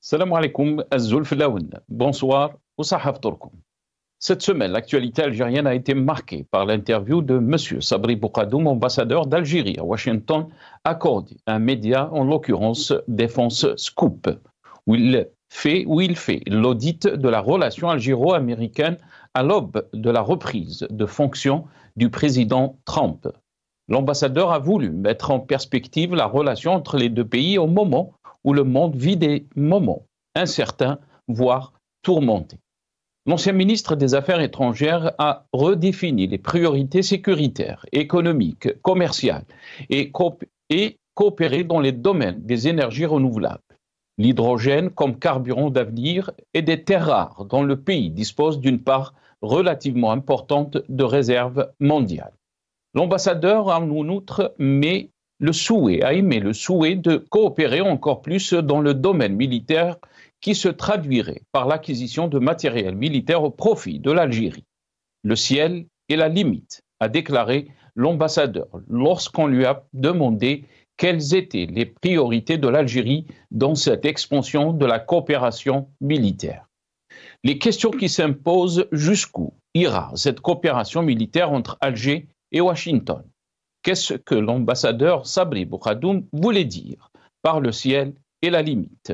Salam alaikum, Azul Filaoun. Bonsoir, Oussahaf Tourkoum. Cette semaine, l'actualité algérienne a été marquée par l'interview de M. Sabri Boukadoum, ambassadeur d'Algérie à Washington, accordé à un média, en l'occurrence Défense Scoop, où il fait l'audit de la relation algéro-américaine à l'aube de la reprise de fonctions du président Trump. L'ambassadeur a voulu mettre en perspective la relation entre les deux pays au moment où le monde vit des moments incertains, voire tourmentés. L'ancien ministre des Affaires étrangères a redéfini les priorités sécuritaires, économiques, commerciales et coopéré dans les domaines des énergies renouvelables, l'hydrogène comme carburant d'avenir et des terres rares dont le pays dispose d'une part relativement importante de réserves mondiales. L'ambassadeur a en outre émis le souhait de coopérer encore plus dans le domaine militaire qui se traduirait par l'acquisition de matériel militaire au profit de l'Algérie. Le ciel est la limite, a déclaré l'ambassadeur lorsqu'on lui a demandé quelles étaient les priorités de l'Algérie dans cette expansion de la coopération militaire. Les questions qui s'imposent: jusqu'où ira cette coopération militaire entre Alger et Washington? Qu'est-ce que l'ambassadeur Sabri Boukadoum voulait dire par le ciel et la limite?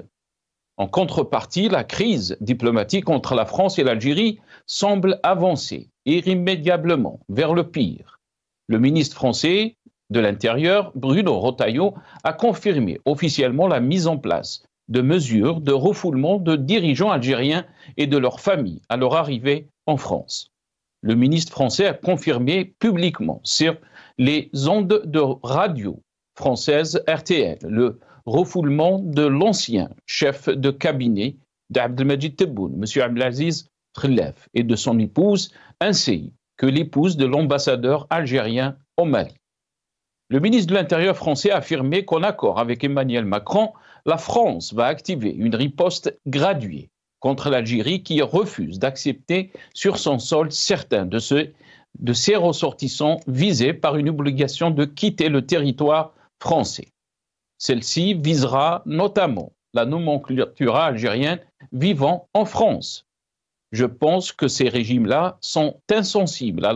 En contrepartie, la crise diplomatique entre la France et l'Algérie semble avancer irrémédiablement vers le pire. Le ministre français de l'Intérieur, Bruno Retailleau, a confirmé officiellement la mise en place de mesures de refoulement de dirigeants algériens et de leurs familles à leur arrivée en France. Le ministre français a confirmé publiquement sur les ondes de radio française RTL le refoulement de l'ancien chef de cabinet d'Abdelmajid Tebboune, M. Abdelaziz Khelef, et de son épouse, ainsi que l'épouse de l'ambassadeur algérien au Mali. Le ministre de l'Intérieur français a affirmé qu'en accord avec Emmanuel Macron, la France va activer une riposte graduée contre l'Algérie qui refuse d'accepter sur son sol certains de ses ressortissants visés par une obligation de quitter le territoire français. Celle-ci visera notamment la nomenclature algérienne vivant en France. Je pense que ces régimes-là sont insensibles à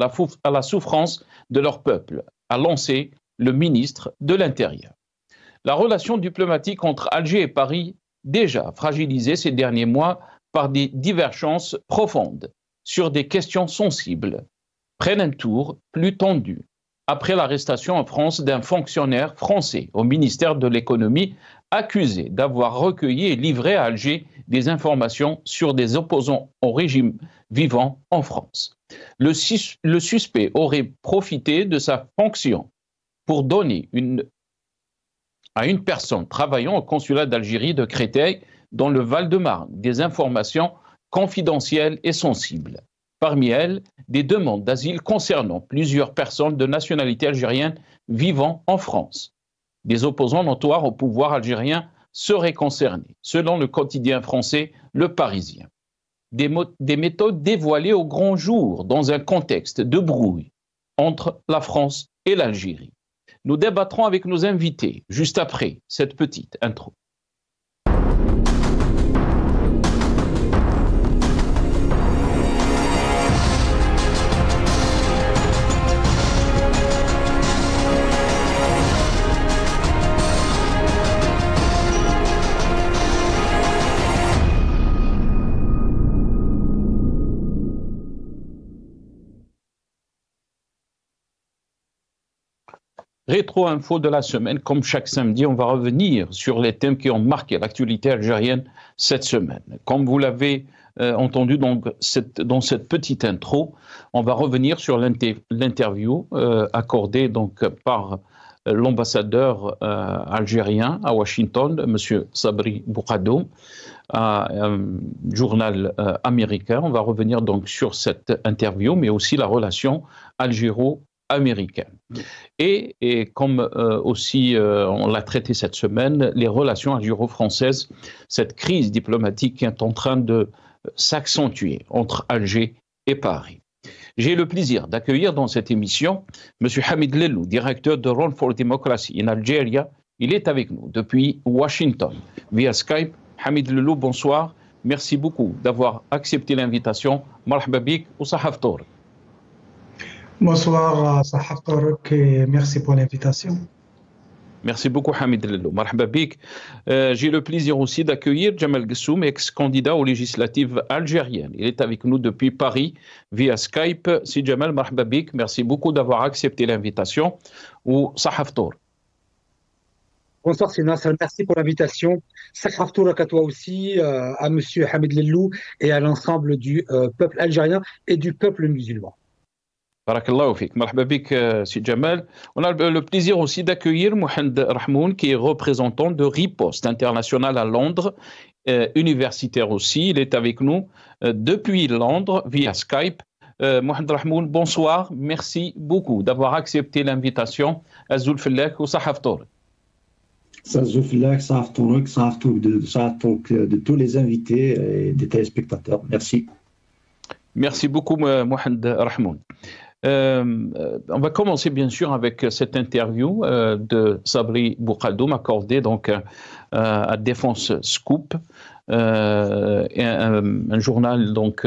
la souffrance de leur peuple, a lancé le ministre de l'Intérieur. La relation diplomatique entre Alger et Paris, déjà fragilisée ces derniers mois par des divergences profondes sur des questions sensibles, prennent un tour plus tendu après l'arrestation en France d'un fonctionnaire français au ministère de l'Économie accusé d'avoir recueilli et livré à Alger des informations sur des opposants au régime vivant en France. Le suspect aurait profité de sa fonction pour donner à une personne travaillant au consulat d'Algérie de Créteil dans le Val-de-Marne des informations confidentielles et sensibles. Parmi elles, des demandes d'asile concernant plusieurs personnes de nationalité algérienne vivant en France. Des opposants notoires au pouvoir algérien seraient concernés, selon le quotidien français Le Parisien. Des méthodes dévoilées au grand jour dans un contexte de brouille entre la France et l'Algérie. Nous débattrons avec nos invités juste après cette petite intro. Rétro-info de la semaine, comme chaque samedi, on va revenir sur les thèmes qui ont marqué l'actualité algérienne cette semaine. Comme vous l'avez entendu donc, dans cette petite intro, on va revenir sur l'interview accordée donc, par l'ambassadeur algérien à Washington, M. Sabri Boukadoum, à un journal américain. On va revenir donc sur cette interview, mais aussi la relation algéro-américaine. Et comme aussi on l'a traité cette semaine, les relations algéro-françaises, cette crise diplomatique qui est en train de s'accentuer entre Alger et Paris. J'ai le plaisir d'accueillir dans cette émission M. Hamid Lellou, directeur de Run for Democracy in Algeria. Il est avec nous depuis Washington, via Skype. Hamid Lelou, bonsoir. Merci beaucoup d'avoir accepté l'invitation. Marhaba bik ou Sahha Ftour. Bonsoir, Sahha Ftour, et merci pour l'invitation. Merci beaucoup, Hamid Lelou. Marhaba bik. J'ai le plaisir aussi d'accueillir Jamal Gessoum, ex-candidat aux législatives algériennes. Il est avec nous depuis Paris via Skype. Si Jamal, marhaba bik. Merci beaucoup d'avoir accepté l'invitation. Ou Sahha Ftour. Bonsoir Nasser, merci pour l'invitation. Sahha Ftour à toi aussi, à monsieur Hamid Lelou et à l'ensemble du peuple algérien et du peuple musulman. Barakallahu fik. Marhaba bik, si Jamal. On a le plaisir aussi d'accueillir Mohamed Rahmoun, qui est représentant de Riposte International à Londres, universitaire aussi. Il est avec nous depuis Londres via Skype. Mohamed Rahmoun, bonsoir. Merci beaucoup d'avoir accepté l'invitation. Azoul Fellak ou Sahha Ftour. Azoul Fellak, Sahha Ftour de tous les invités et des téléspectateurs. Merci. Merci beaucoup, Mohamed Rahmoun. On va commencer bien sûr avec cette interview de Sabri Boukadoum accordée donc à Défense Scoop, un journal donc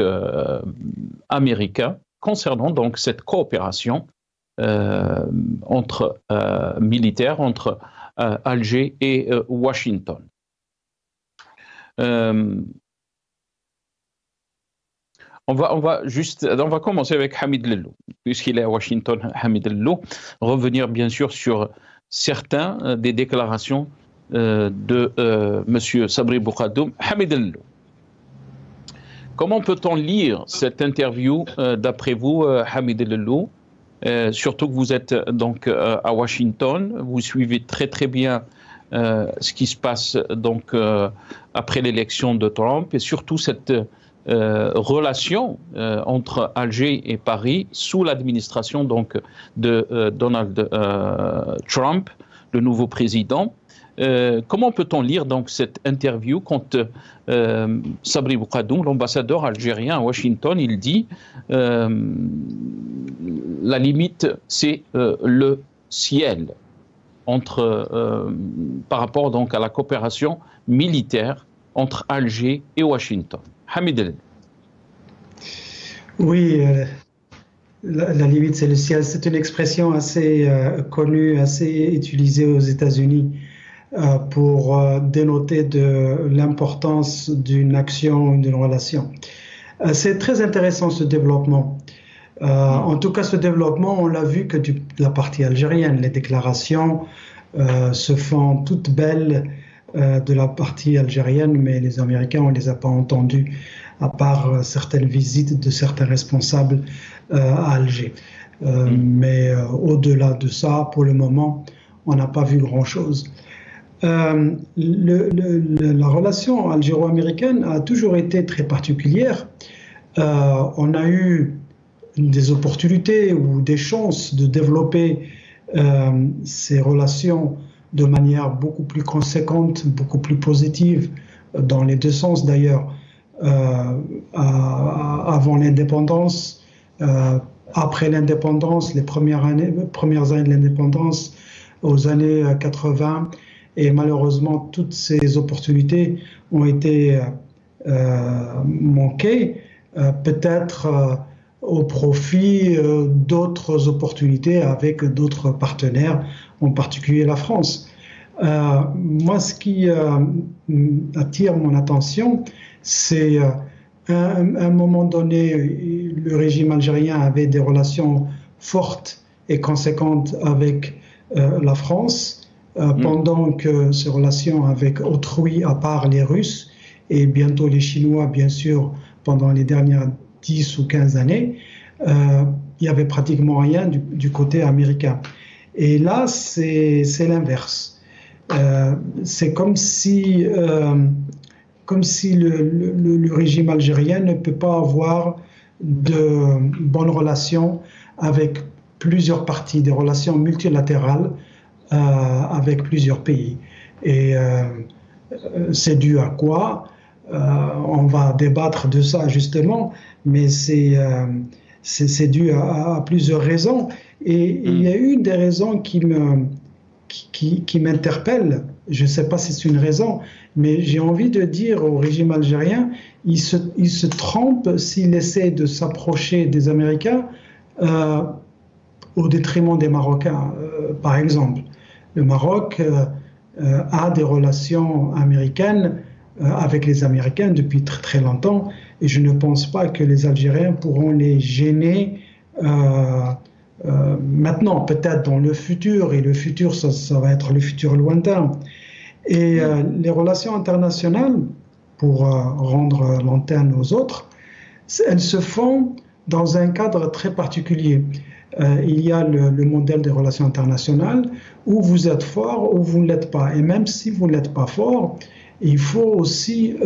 américain concernant donc cette coopération entre militaires entre Alger et Washington. On va commencer avec Hamid Lelou, puisqu'il est à Washington, Hamid Lelou, revenir bien sûr sur certains des déclarations de M. Sabri Boukadoum. Hamid Lelou, comment peut-on lire cette interview d'après vous, Hamid Lelou, surtout que vous êtes donc à Washington, vous suivez très bien ce qui se passe donc après l'élection de Trump et surtout cette relation entre Alger et Paris sous l'administration donc de Donald Trump, le nouveau président. Comment peut-on lire donc cette interview quand Sabri Boukadoum, l'ambassadeur algérien à Washington, il dit la limite c'est le ciel entre par rapport donc à la coopération militaire entre Alger et Washington. Hamid El. Oui, la limite c'est le ciel. C'est une expression assez connue, assez utilisée aux États-Unis pour dénoter de l'importance d'une action, d'une relation. C'est très intéressant ce développement. En tout cas, ce développement, on l'a vu que de la partie algérienne. Les déclarations se font toutes belles de la partie algérienne, mais les Américains, on ne les a pas entendus, à part certaines visites de certains responsables à Alger. Mais au-delà de ça, pour le moment, on n'a pas vu grand-chose. La relation algéro-américaine a toujours été très particulière. On a eu des opportunités ou des chances de développer ces relations de manière beaucoup plus conséquente, beaucoup plus positive, dans les deux sens d'ailleurs, avant l'indépendance, après l'indépendance, les premières années de l'indépendance, aux années 80, et malheureusement toutes ces opportunités ont été manquées, peut-être au profit d'autres opportunités avec d'autres partenaires, en particulier la France. Moi, ce qui attire mon attention, c'est à un moment donné, le régime algérien avait des relations fortes et conséquentes avec la France, pendant que ces relations avec autrui, à part les Russes et bientôt les Chinois, bien sûr, pendant les dernières 10 ou 15 années, il n'y avait pratiquement rien du côté américain. Et là, c'est l'inverse. C'est comme si le régime algérien ne peut pas avoir de bonnes relations avec plusieurs parties, des relations multilatérales avec plusieurs pays. Et c'est dû à quoi? On va débattre de ça justement, mais c'est dû à plusieurs raisons. Et il y a une des raisons qui m'interpelle, je ne sais pas si c'est une raison, Mais j'ai envie de dire au régime algérien, il se trompe s'il essaie de s'approcher des Américains au détriment des Marocains. Par exemple, le Maroc a des relations américaines avec les Américains depuis très très longtemps, et je ne pense pas que les Algériens pourront les gêner maintenant, peut-être dans le futur, et le futur, ça va être le futur lointain. Et les relations internationales, pour rendre l'antenne aux autres, elles se font dans un cadre très particulier. Il y a le modèle des relations internationales où vous êtes fort ou vous ne l'êtes pas. Et même si vous ne l'êtes pas fort, il faut aussi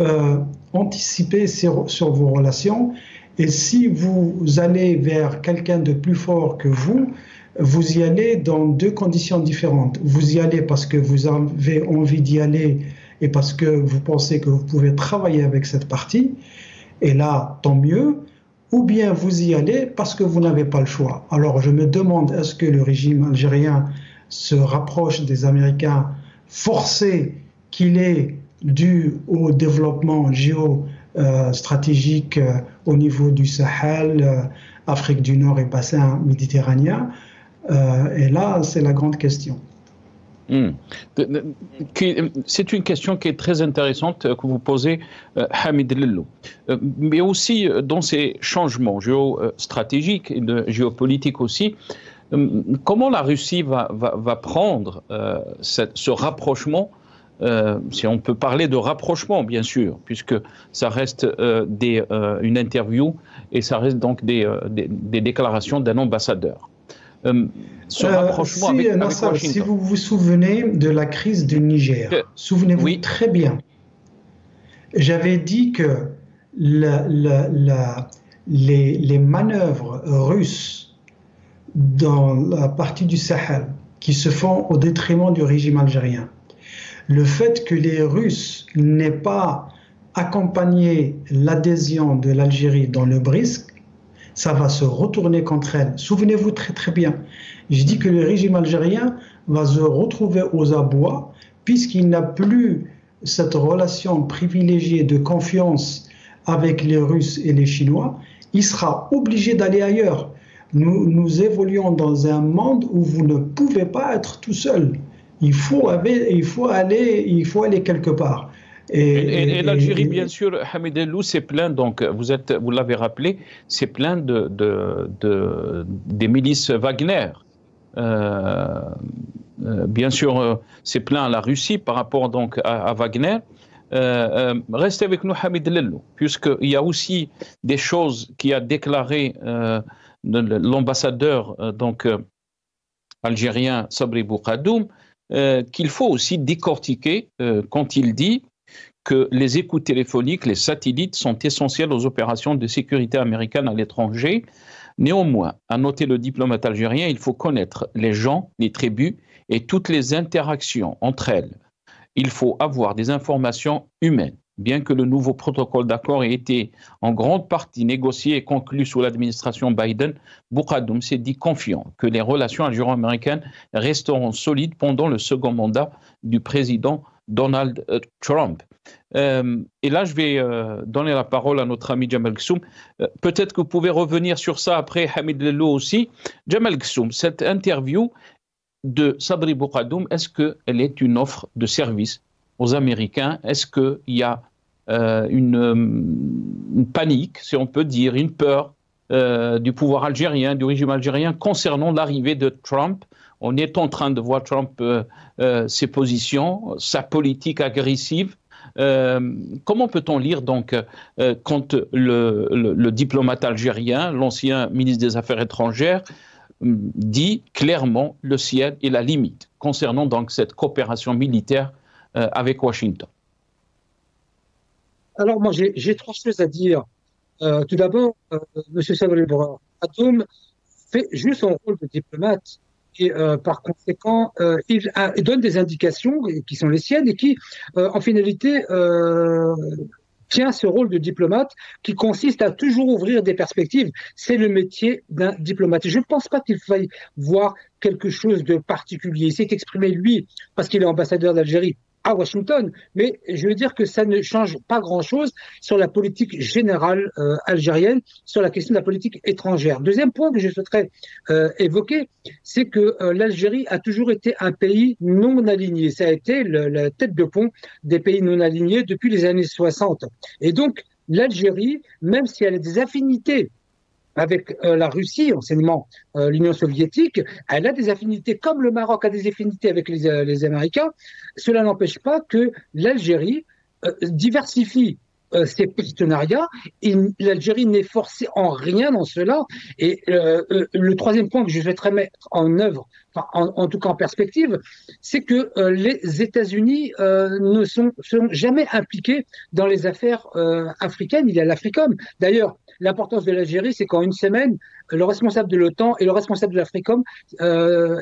anticiper sur vos relations. Et si vous allez vers quelqu'un de plus fort que vous y allez dans deux conditions différentes. Vous y allez parce que vous avez envie d'y aller et parce que vous pensez que vous pouvez travailler avec cette partie. Et là, tant mieux. Ou bien vous y allez parce que vous n'avez pas le choix. Alors je me demande, est-ce que le régime algérien se rapproche des Américains forcé qu'il est dû au développement géostratégique au niveau du Sahel, Afrique du Nord et bassin méditerranéen. Et là, c'est la grande question. C'est une question qui est très intéressante que vous posez, Hamid Lellou. Mais aussi, dans ces changements géostratégiques et géopolitiques aussi, comment la Russie va prendre ce rapprochement, si on peut parler de rapprochement, bien sûr, puisque ça reste une interview et ça reste donc des déclarations d'un ambassadeur. Ce rapprochement avec Washington. Si vous vous souvenez de la crise du Niger, souvenez-vous très bien, j'avais dit que les manœuvres russes dans la partie du Sahel qui se font au détriment du régime algérien, le fait que les Russes n'aient pas accompagné l'adhésion de l'Algérie dans le BRICS, ça va se retourner contre elle. Souvenez-vous très très bien. Je dis que le régime algérien va se retrouver aux abois puisqu'il n'a plus cette relation privilégiée de confiance avec les Russes et les Chinois. Il sera obligé d'aller ailleurs. Nous évoluons dans un monde où vous ne pouvez pas être tout seul. Il faut aller quelque part. Et l'Algérie, bien sûr, Hamid Lellou, c'est plein, donc vous l'avez rappelé, c'est plein des milices Wagner. Bien sûr, c'est plein à la Russie par rapport donc à Wagner. Restez avec nous, Hamid Lellou, puisqu'il y a aussi des choses qui a déclaré l'ambassadeur algérien Sabri Boukadoum, qu'il faut aussi décortiquer quand il dit que les écoutes téléphoniques, les satellites sont essentiels aux opérations de sécurité américaines à l'étranger. Néanmoins, à noter le diplomate algérien, il faut connaître les gens, les tribus et toutes les interactions entre elles. Il faut avoir des informations humaines. Bien que le nouveau protocole d'accord ait été en grande partie négocié et conclu sous l'administration Biden, Boukadoum s'est dit confiant que les relations algéro-américaines resteront solides pendant le second mandat du président Donald Trump. Et là, je vais donner la parole à notre ami Jamal Ghassoum. Peut-être que vous pouvez revenir sur ça après, Hamid Lellou aussi. Jamal Ghassoum, cette interview de Sabri Boukadoum, est-ce qu'elle est une offre de service aux Américains? Est-ce qu'il y a une panique, si on peut dire, une peur du pouvoir algérien, du régime algérien concernant l'arrivée de Trump? On est en train de voir Trump, ses positions, sa politique agressive. Comment peut-on lire donc quand le diplomate algérien, l'ancien ministre des Affaires étrangères, dit clairement le ciel est la limite concernant donc cette coopération militaire avec Washington? Alors moi j'ai trois choses à dire. Tout d'abord, M. Sabri Boukadoum fait juste son rôle de diplomate. Et par conséquent, il donne des indications qui sont les siennes et qui, en finalité, tient ce rôle de diplomate qui consiste à toujours ouvrir des perspectives. C'est le métier d'un diplomate. Et je ne pense pas qu'il faille voir quelque chose de particulier. Il s'est exprimé, lui, parce qu'il est ambassadeur d'Algérie, à Washington, mais je veux dire que ça ne change pas grand-chose sur la politique générale algérienne, sur la question de la politique étrangère. Deuxième point que je souhaiterais évoquer, c'est que l'Algérie a toujours été un pays non aligné. Ça a été la tête de pont des pays non alignés depuis les années 60. Et donc, l'Algérie, même si elle a des affinités avec la Russie, anciennement l'Union soviétique, elle a des affinités, comme le Maroc a des affinités avec les Américains. Cela n'empêche pas que l'Algérie diversifie ses partenariats. L'Algérie n'est forcée en rien dans cela. Et le troisième point que je souhaiterais mettre en œuvre, enfin, en tout cas en perspective, c'est que les États-Unis ne sont jamais impliqués dans les affaires africaines. Il y a l'Africom. D'ailleurs, l'importance de l'Algérie, c'est qu'en une semaine, le responsable de l'OTAN et le responsable de l'Africom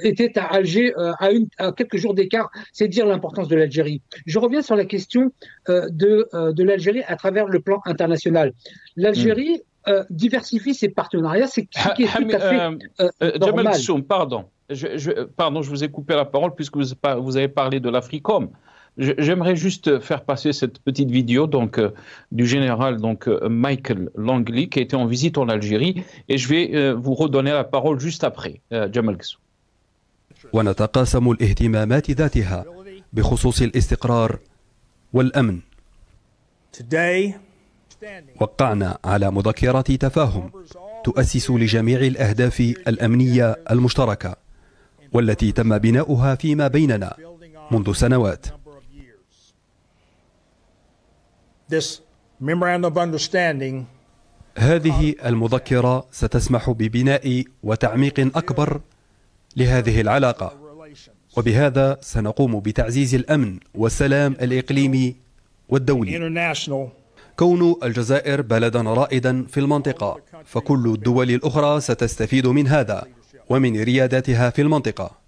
étaient à Alger à quelques jours d'écart. C'est dire l'importance de l'Algérie. Je reviens sur la question de l'Algérie à travers le plan international. L'Algérie diversifie ses partenariats, c'est ce qui est tout à fait normal. Jamal Soum, pardon. Pardon, je vous ai coupé la parole puisque vous avez parlé de l'Africom. J'aimerais juste faire passer cette petite vidéo du général Michael Langley qui était en visite en Algérie et je vais vous redonner la parole juste après. Jamal Soum. ونتقاسم الاهتمامات ذاتها بخصوص الاستقرار والأمن. وقعنا على مذكرات تفاهم تؤسس لجميع الأهداف الأمنية المشتركة والتي تم بناؤها فيما بيننا منذ سنوات. هذه المذكرة ستسمح ببناء وتعميق أكبر لهذه العلاقة، وبهذا سنقوم بتعزيز الأمن والسلام الإقليمي والدولي. كون الجزائر بلدا رائدا في المنطقة، فكل الدول الأخرى ستستفيد من هذا ومن ريادتها في المنطقة.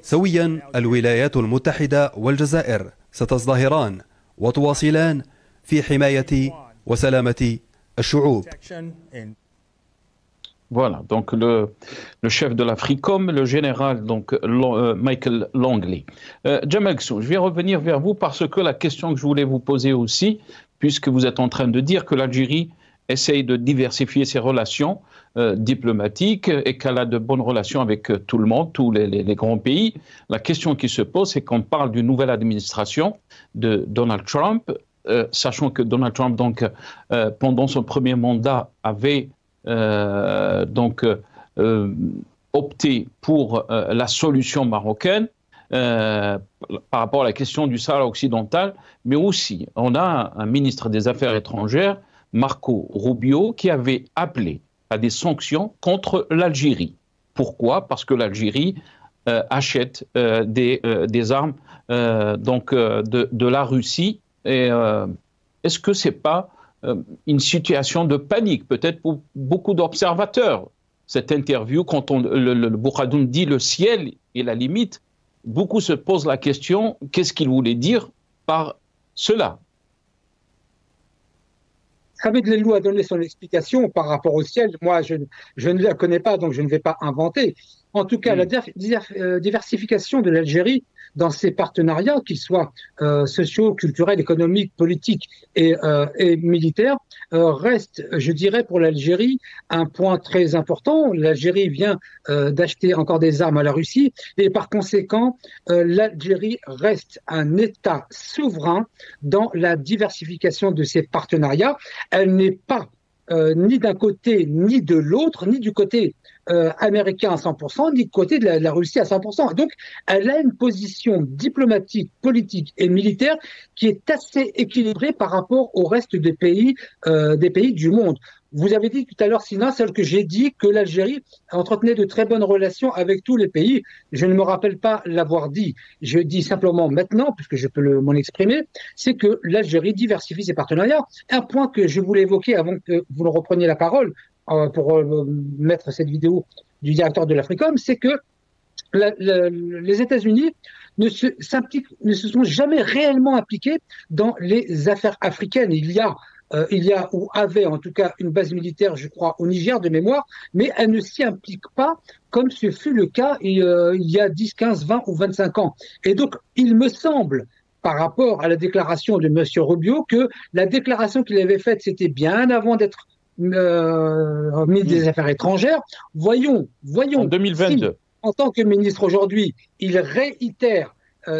سويا الولايات المتحدة والجزائر ستزدهران وتواصلان في حماية وسلامة الشعوب. Voilà, donc le chef de l'Africom, le général Michael Langley. Jamal Soum, je vais revenir vers vous parce que la question que je voulais vous poser aussi, puisque vous êtes en train de dire que l'Algérie essaye de diversifier ses relations diplomatiques et qu'elle a de bonnes relations avec tout le monde, tous les grands pays. La question qui se pose, c'est qu'on parle d'une nouvelle administration de Donald Trump, sachant que Donald Trump, pendant son premier mandat, avait opté pour la solution marocaine par rapport à la question du Sahara occidental, mais aussi on a un ministre des Affaires étrangères, Marco Rubio, qui avait appelé à des sanctions contre l'Algérie. Pourquoi? Parce que l'Algérie achète des armes de la Russie. Et est-ce que c'est pas une situation de panique, peut-être pour beaucoup d'observateurs? Cette interview, quand le Bouradoum dit le ciel est la limite, beaucoup se posent la question, qu'est-ce qu'il voulait dire par cela? Khaled Lelou a donné son explication par rapport au ciel. Moi, je ne la connais pas, donc je ne vais pas inventer. En tout cas, la diversification de l'Algérie dans ses partenariats, qu'ils soient sociaux, culturels, économiques, politiques et militaires, reste, je dirais, pour l'Algérie un point très important. L'Algérie vient d'acheter encore des armes à la Russie et par conséquent, l'Algérie reste un État souverain dans la diversification de ses partenariats. Elle n'est pas ni d'un côté ni de l'autre, ni du côté américain à 100%, ni du côté de la Russie à 100%. Donc, elle a une position diplomatique, politique et militaire qui est assez équilibrée par rapport au reste des pays du monde. Vous avez dit tout à l'heure, Sina, celle que j'ai dit que l'Algérie entretenait de très bonnes relations avec tous les pays. Je ne me rappelle pas l'avoir dit. Je dis simplement maintenant, puisque je peux m'en exprimer, c'est que l'Algérie diversifie ses partenariats. Un point que je voulais évoquer avant que vous ne repreniez la parole pour mettre cette vidéo du directeur de l'Africom, c'est que les États-Unis ne se sont jamais réellement impliqués dans les affaires africaines. Il y a il y a ou avait en tout cas une base militaire, je crois, au Niger de mémoire, mais elle ne s'y implique pas comme ce fut le cas il y a 10, 15, 20 ou 25 ans. Et donc, il me semble, par rapport à la déclaration de M. Rubio, que la déclaration qu'il avait faite, c'était bien avant d'être ministre des Affaires étrangères. Voyons en 2022. Si, en tant que ministre aujourd'hui, il réitère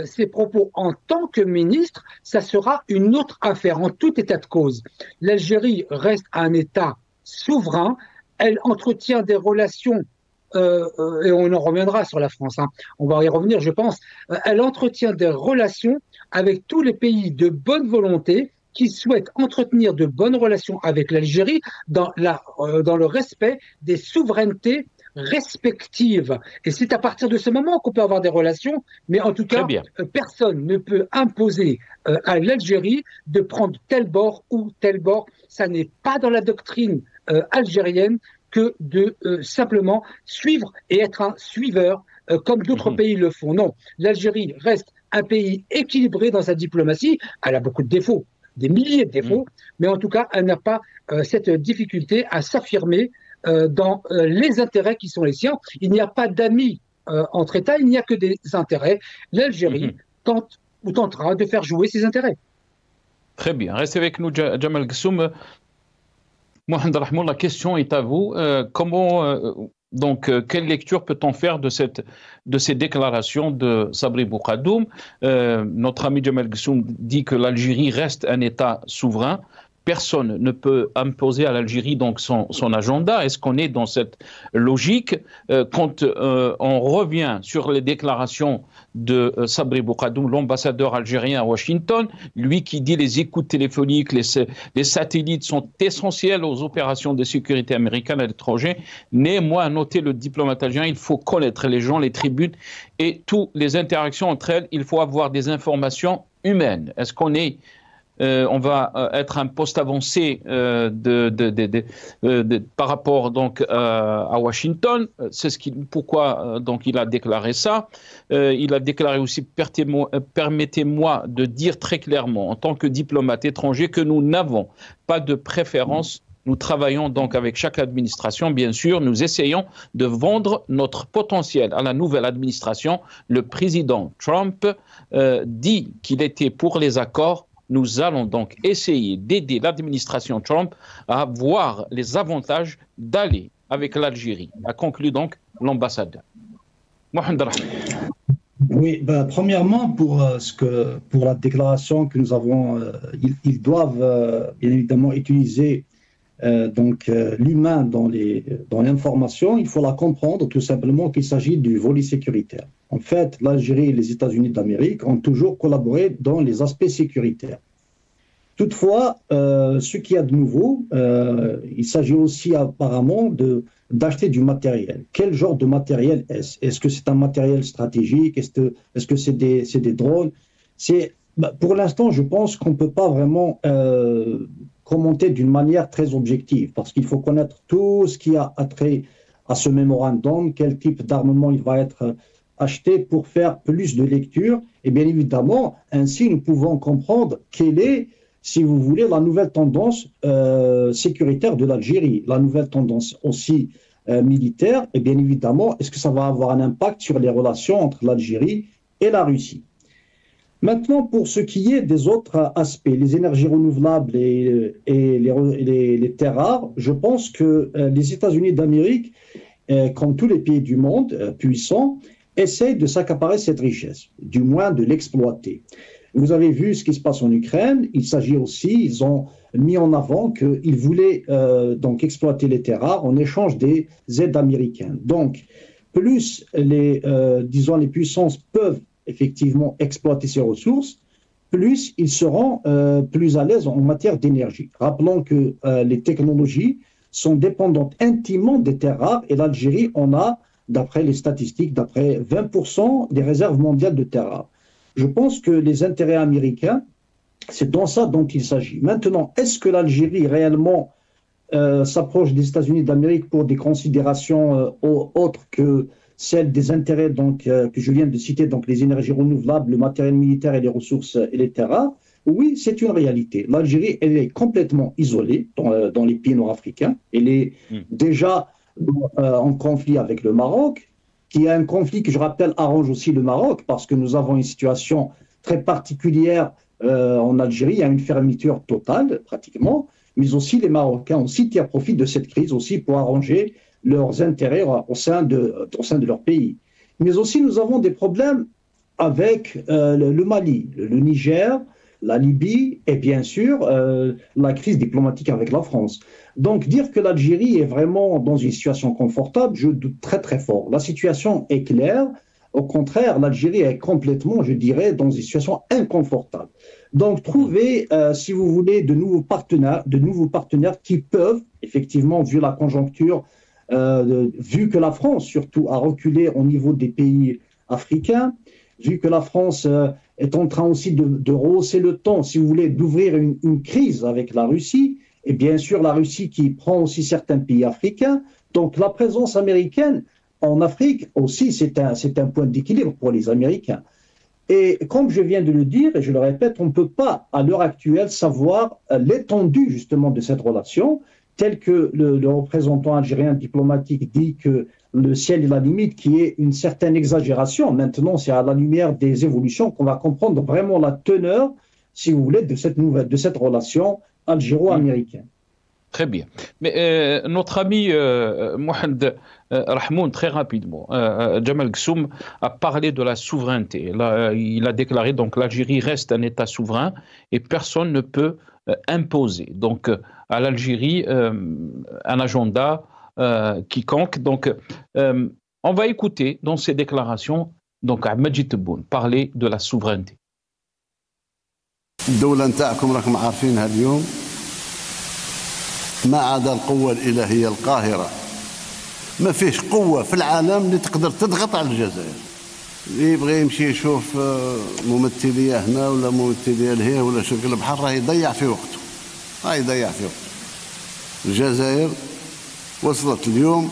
ses propos en tant que ministre, ça sera une autre affaire, en tout état de cause. L'Algérie reste un État souverain, elle entretient des relations, et on en reviendra sur la France, hein, on va y revenir je pense, elle entretient des relations avec tous les pays de bonne volonté qui souhaitent entretenir de bonnes relations avec l'Algérie dans le respect des souverainetés respectives. Et c'est à partir de ce moment qu'on peut avoir des relations, mais en tout cas, personne ne peut imposer à l'Algérie de prendre tel bord ou tel bord. Ça n'est pas dans la doctrine algérienne que de simplement suivre et être un suiveur comme d'autres pays le font. Non, l'Algérie reste un pays équilibré dans sa diplomatie. Elle a beaucoup de défauts, des milliers de défauts, mais en tout cas, elle n'a pas cette difficulté à s'affirmer dans les intérêts qui sont les siens. Il n'y a pas d'amis entre États, il n'y a que des intérêts. L'Algérie tente ou tentera de faire jouer ses intérêts. Très bien. Restez avec nous, Jamal Ghassoum. Mohamed Rahmoul, la question est à vous. Quelle lecture peut-on faire de ces déclarations de Sabri Boukadoum? Notre ami Jamal Ghassoum dit que l'Algérie reste un État souverain. Personne ne peut imposer à l'Algérie donc son agenda. Est-ce qu'on est dans cette logique? Quand on revient sur les déclarations de Sabri Boukadoum, l'ambassadeur algérien à Washington, lui qui dit les écoutes téléphoniques, les satellites sont essentiels aux opérations de sécurité américaines à l'étranger. Néanmoins, à noter le diplomate algérien, il faut connaître les gens, les tribunes et toutes les interactions entre elles. Il faut avoir des informations humaines. Est-ce qu'on est on va être un poste avancé par rapport donc à Washington. C'est pourquoi donc il a déclaré ça. Il a déclaré aussi, permettez-moi de dire très clairement, en tant que diplomate étranger, que nous n'avons pas de préférence. Nous travaillons donc avec chaque administration, bien sûr. Nous essayons de vendre notre potentiel à la nouvelle administration. Le président Trump dit qu'il était pour les accords. Nous allons donc essayer d'aider l'administration Trump à voir les avantages d'aller avec l'Algérie, a conclu donc l'ambassadeur. Mohamed Rahmoul. Oui, premièrement, pour la déclaration que nous avons, ils doivent bien évidemment utiliser l'humain dans l'information. Il faut la comprendre tout simplement qu'il s'agit du volet sécuritaire. En fait, l'Algérie et les États-Unis d'Amérique ont toujours collaboré dans les aspects sécuritaires. Toutefois, ce qu'il y a de nouveau, il s'agit aussi apparemment d'acheter du matériel. Quel genre de matériel est-ce? Est-ce que c'est un matériel stratégique? Est-ce que c'est des drones? Pour l'instant, je pense qu'on ne peut pas vraiment commenter d'une manière très objective, parce qu'il faut connaître tout ce qui a trait à ce mémorandum, quel type d'armement il va être acheté pour faire plus de lecture. Et bien évidemment, ainsi nous pouvons comprendre quelle est, si vous voulez, la nouvelle tendance sécuritaire de l'Algérie, la nouvelle tendance aussi militaire, et bien évidemment, est-ce que ça va avoir un impact sur les relations entre l'Algérie et la Russie? Maintenant, pour ce qui est des autres aspects, les énergies renouvelables et les terres rares, je pense que les États-Unis d'Amérique, comme tous les pays du monde puissants, essayent de s'accaparer cette richesse, du moins de l'exploiter. Vous avez vu ce qui se passe en Ukraine. Il s'agit aussi, ils ont mis en avant qu'ils voulaient donc exploiter les terres rares en échange des aides américaines. Donc, plus les puissances peuvent effectivement exploiter ces ressources, plus ils seront plus à l'aise en matière d'énergie. Rappelons que les technologies sont dépendantes intimement des terres rares et l'Algérie en a, d'après les statistiques, d'après 20% des réserves mondiales de terres rares. Je pense que les intérêts américains, c'est dans ça dont il s'agit. Maintenant, est-ce que l'Algérie réellement s'approche des États-Unis d'Amérique pour des considérations autres que celles des intérêts que je viens de citer, donc les énergies renouvelables, le matériel militaire et les ressources et les terres rares? Oui, c'est une réalité. L'Algérie, elle est complètement isolée dans les pays nord-africains. Elle est déjà en conflit avec le Maroc, qui est un conflit que, je rappelle, arrange aussi le Maroc, parce que nous avons une situation très particulière en Algérie. Il y a une fermeture totale, pratiquement, mais aussi les Marocains aussi tirent profit de cette crise aussi pour arranger leurs intérêts au sein de leur pays. Mais aussi, nous avons des problèmes avec le Mali, le Niger, la Libye et bien sûr la crise diplomatique avec la France. Donc dire que l'Algérie est vraiment dans une situation confortable, je doute très très fort. La situation est claire. Au contraire, l'Algérie est complètement, je dirais, dans une situation inconfortable. Donc trouver, si vous voulez, de nouveaux partenaires qui peuvent, effectivement, vu la conjoncture, vu que la France surtout a reculé au niveau des pays africains, vu que la France est en train aussi de rehausser le temps, si vous voulez, d'ouvrir une crise avec la Russie, et bien sûr la Russie qui prend aussi certains pays africains. Donc la présence américaine en Afrique aussi, c'est un point d'équilibre pour les Américains. Et comme je viens de le dire, et je le répète, on ne peut pas à l'heure actuelle savoir l'étendue justement de cette relation, tel que le représentant algérien diplomatique dit que le ciel est la limite, qui est une certaine exagération. Maintenant, c'est à la lumière des évolutions qu'on va comprendre vraiment la teneur, si vous voulez, de cette relation algéro-américaine. Très bien. Mais notre ami Mohamed Rahmoun, très rapidement, Jamal Ghassoum a parlé de la souveraineté. Là, il a déclaré donc l'Algérie reste un État souverain et personne ne peut imposer donc à l'Algérie un agenda quiconque. Donc, on va écouter dans ces déclarations donc à Majid Tebboune parler de la souveraineté. الدولة نتاعكم راكم عارفينها اليوم ما عدا القوة الإلهية القاهرة ما فيش قوة في العالم اللي تقدر تضغط على الجزائر اللي يبغي يمشي يشوف ممثلية هنا ولا ممثلية لهيه ولا شرق البحر راه يضيع في وقته الجزائر وصلت اليوم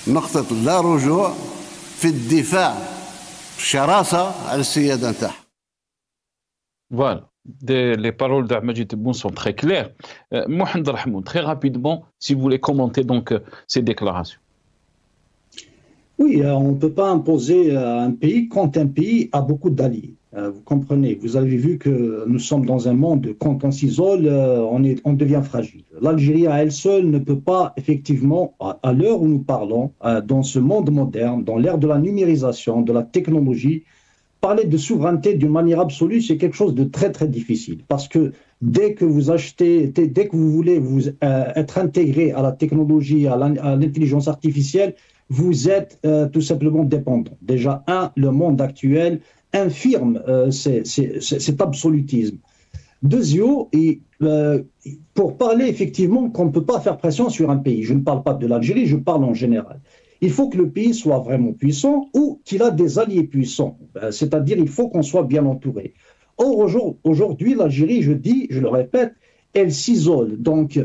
نقطة لا رجوع في الدفاع بشراسة على السيادة نتاعها. Voilà. Les paroles d'Ahmed Tebboune sont très claires. Mohamed Rahmoun, très rapidement, si vous voulez commenter donc ces déclarations. Oui, on ne peut pas imposer un pays quand un pays a beaucoup d'alliés. Vous comprenez, vous avez vu que nous sommes dans un monde, quand on s'isole, on devient fragile. L'Algérie à elle seule ne peut pas, effectivement, à l'heure où nous parlons, dans ce monde moderne, dans l'ère de la numérisation, de la technologie, parler de souveraineté d'une manière absolue, c'est quelque chose de très très difficile. Parce que dès que vous voulez être intégré à la technologie, à l'intelligence artificielle, vous êtes tout simplement dépendant. Déjà, le monde actuel infirme cet absolutisme. Deuxièmement, pour parler effectivement qu'on ne peut pas faire pression sur un pays, je ne parle pas de l'Algérie, je parle en général. Il faut que le pays soit vraiment puissant ou qu'il a des alliés puissants. C'est-à-dire il faut qu'on soit bien entouré. Or, aujourd'hui, l'Algérie, je le répète, elle s'isole. Donc,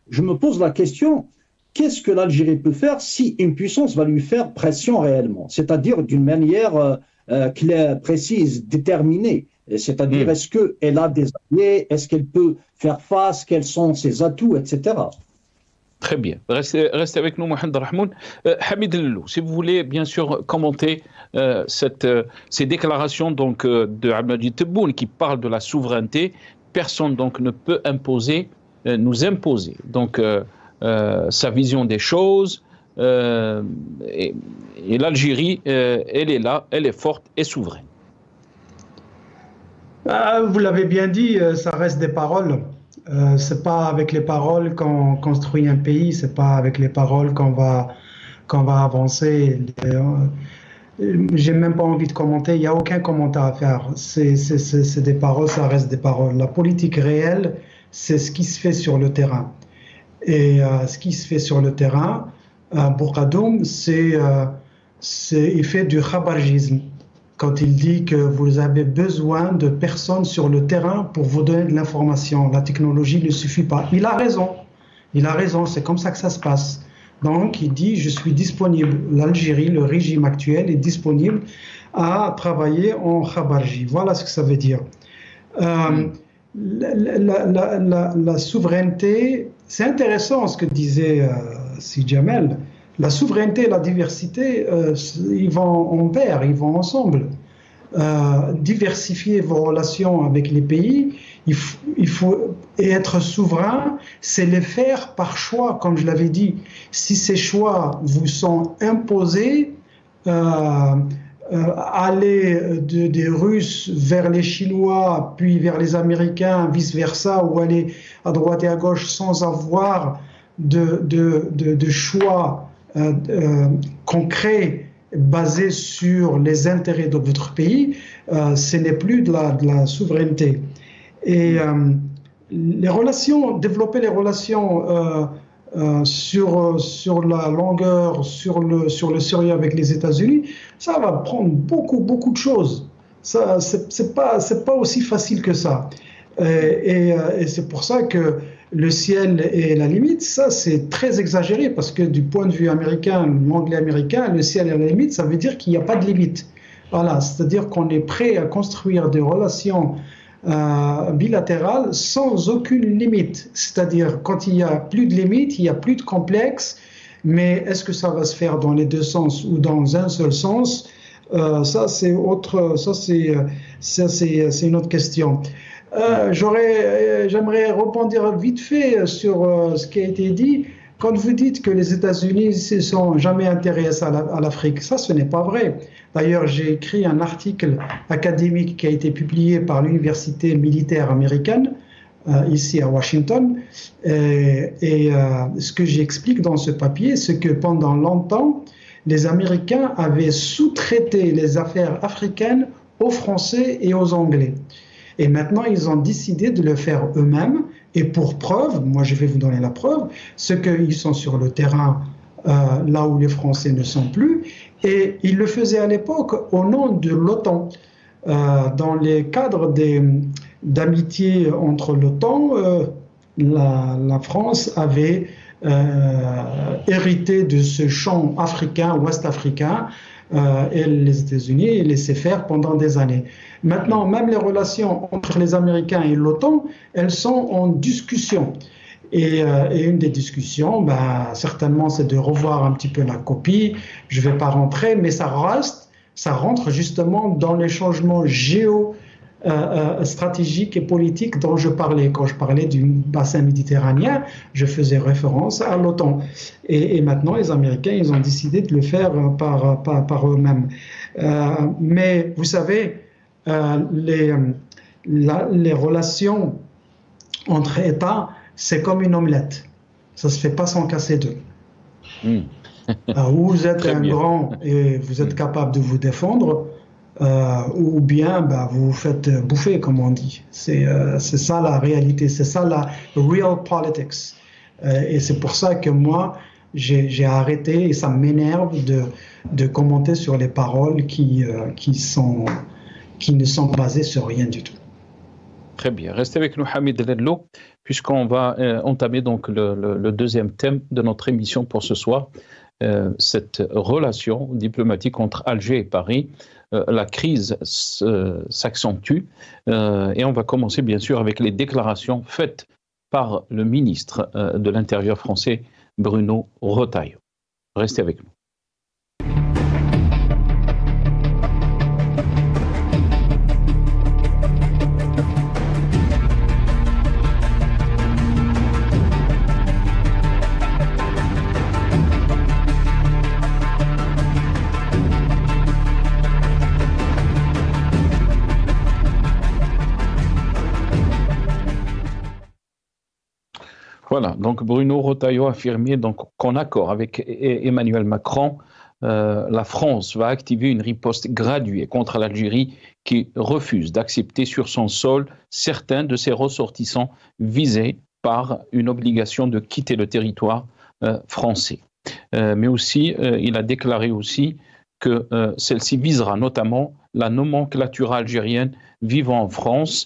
je me pose la question, qu'est-ce que l'Algérie peut faire si une puissance va lui faire pression réellement? C'est-à-dire d'une manière claire, précise, déterminée. C'est-à-dire, est-ce qu'elle a des alliés? Est-ce qu'elle peut faire face? Quels sont ses atouts, etc. Très bien. Restez avec nous, Mohamed Rahmoun. Hamid Lelou, si vous voulez bien sûr commenter ces déclarations donc, de Ahmed Tebboune qui parle de la souveraineté, personne donc ne peut nous imposer donc, sa vision des choses. Et l'Algérie, elle est là, elle est forte et souveraine. Vous l'avez bien dit, ça reste des paroles. C'est pas avec les paroles qu'on construit un pays, c'est pas avec les paroles qu'on va avancer. J'ai même pas envie de commenter, il n'y a aucun commentaire à faire. C'est des paroles, ça reste des paroles. La politique réelle, c'est ce qui se fait sur le terrain. Et ce qui se fait sur le terrain, Bourgadoum, il fait du khabarjisme. Quand il dit que vous avez besoin de personnes sur le terrain pour vous donner de l'information. La technologie ne suffit pas. Il a raison, c'est comme ça que ça se passe. Donc il dit, je suis disponible, l'Algérie, le régime actuel est disponible à travailler en khabarji. Voilà ce que ça veut dire. la souveraineté, c'est intéressant ce que disait Si Jamel. La souveraineté et la diversité, ils vont en pair, ils vont ensemble. Diversifier vos relations avec les pays, il faut et être souverain, c'est les faire par choix, comme je l'avais dit. Si ces choix vous sont imposés, aller des Russes vers les Chinois, puis vers les Américains, vice-versa, ou aller à droite et à gauche sans avoir de choix concret basé sur les intérêts de votre pays, ce n'est plus de la souveraineté. Et les relations, développer les relations sur la longueur, sur le sérieux avec les États-Unis, ça va prendre beaucoup de choses. Ça, c'est pas aussi facile que ça. Et c'est pour ça que le ciel et la limite, ça c'est très exagéré parce que du point de vue américain, l'anglais américain, le ciel et la limite, ça veut dire qu'il n'y a pas de limite. Voilà, c'est-à-dire qu'on est prêt à construire des relations bilatérales sans aucune limite. C'est-à-dire quand il n'y a plus de limite, il n'y a plus de complexe, mais est-ce que ça va se faire dans les deux sens ou dans un seul sens? Ça c'est une autre question. J'aimerais rebondir vite fait sur ce qui a été dit. Quand vous dites que les États-Unis ne se sont jamais intéressés à l'Afrique, ça, ce n'est pas vrai. D'ailleurs, j'ai écrit un article académique qui a été publié par l'Université militaire américaine, ici à Washington. Et ce que j'explique dans ce papier, c'est que pendant longtemps, les Américains avaient sous-traité les affaires africaines aux Français et aux Anglais. Et maintenant, ils ont décidé de le faire eux-mêmes. Et pour preuve, moi je vais vous donner la preuve, c'est qu'ils sont sur le terrain là où les Français ne sont plus. Et ils le faisaient à l'époque au nom de l'OTAN. Dans les cadres d'amitié entre l'OTAN, la France avait hérité de ce champ africain, ouest-africain, et les États-Unis laissaient faire pendant des années. Maintenant, même les relations entre les Américains et l'OTAN, elles sont en discussion. Et une des discussions, certainement, c'est de revoir un petit peu la copie. Je ne vais pas rentrer, mais ça rentre justement dans les changements stratégiques et politiques dont je parlais. Quand je parlais du bassin méditerranéen, je faisais référence à l'OTAN. Et maintenant, les Américains, ils ont décidé de le faire par eux-mêmes. Mais vous savez, les relations entre États, c'est comme une omelette. Ça ne se fait pas sans casser deux. Vous êtes un grand et vous êtes capable de vous défendre, ou bien vous vous faites bouffer, comme on dit. C'est ça la réalité, c'est ça la real politics. Et c'est pour ça que moi, j'ai arrêté, et ça m'énerve de commenter sur les paroles qui ne sont basées sur rien du tout. Très bien. Restez avec nous, Hamid Ledlo, puisqu'on va entamer donc le deuxième thème de notre émission pour ce soir, cette relation diplomatique entre Alger et Paris. La crise s'accentue et on va commencer bien sûr avec les déclarations faites par le ministre de l'Intérieur français, Bruno Retailleau. Restez avec nous. Voilà, donc Bruno Retailleau a affirmé qu'en accord avec Emmanuel Macron, la France va activer une riposte graduée contre l'Algérie qui refuse d'accepter sur son sol certains de ses ressortissants visés par une obligation de quitter le territoire français. Mais aussi, il a déclaré aussi que celle-ci visera notamment la nomenclature algérienne vivant en France.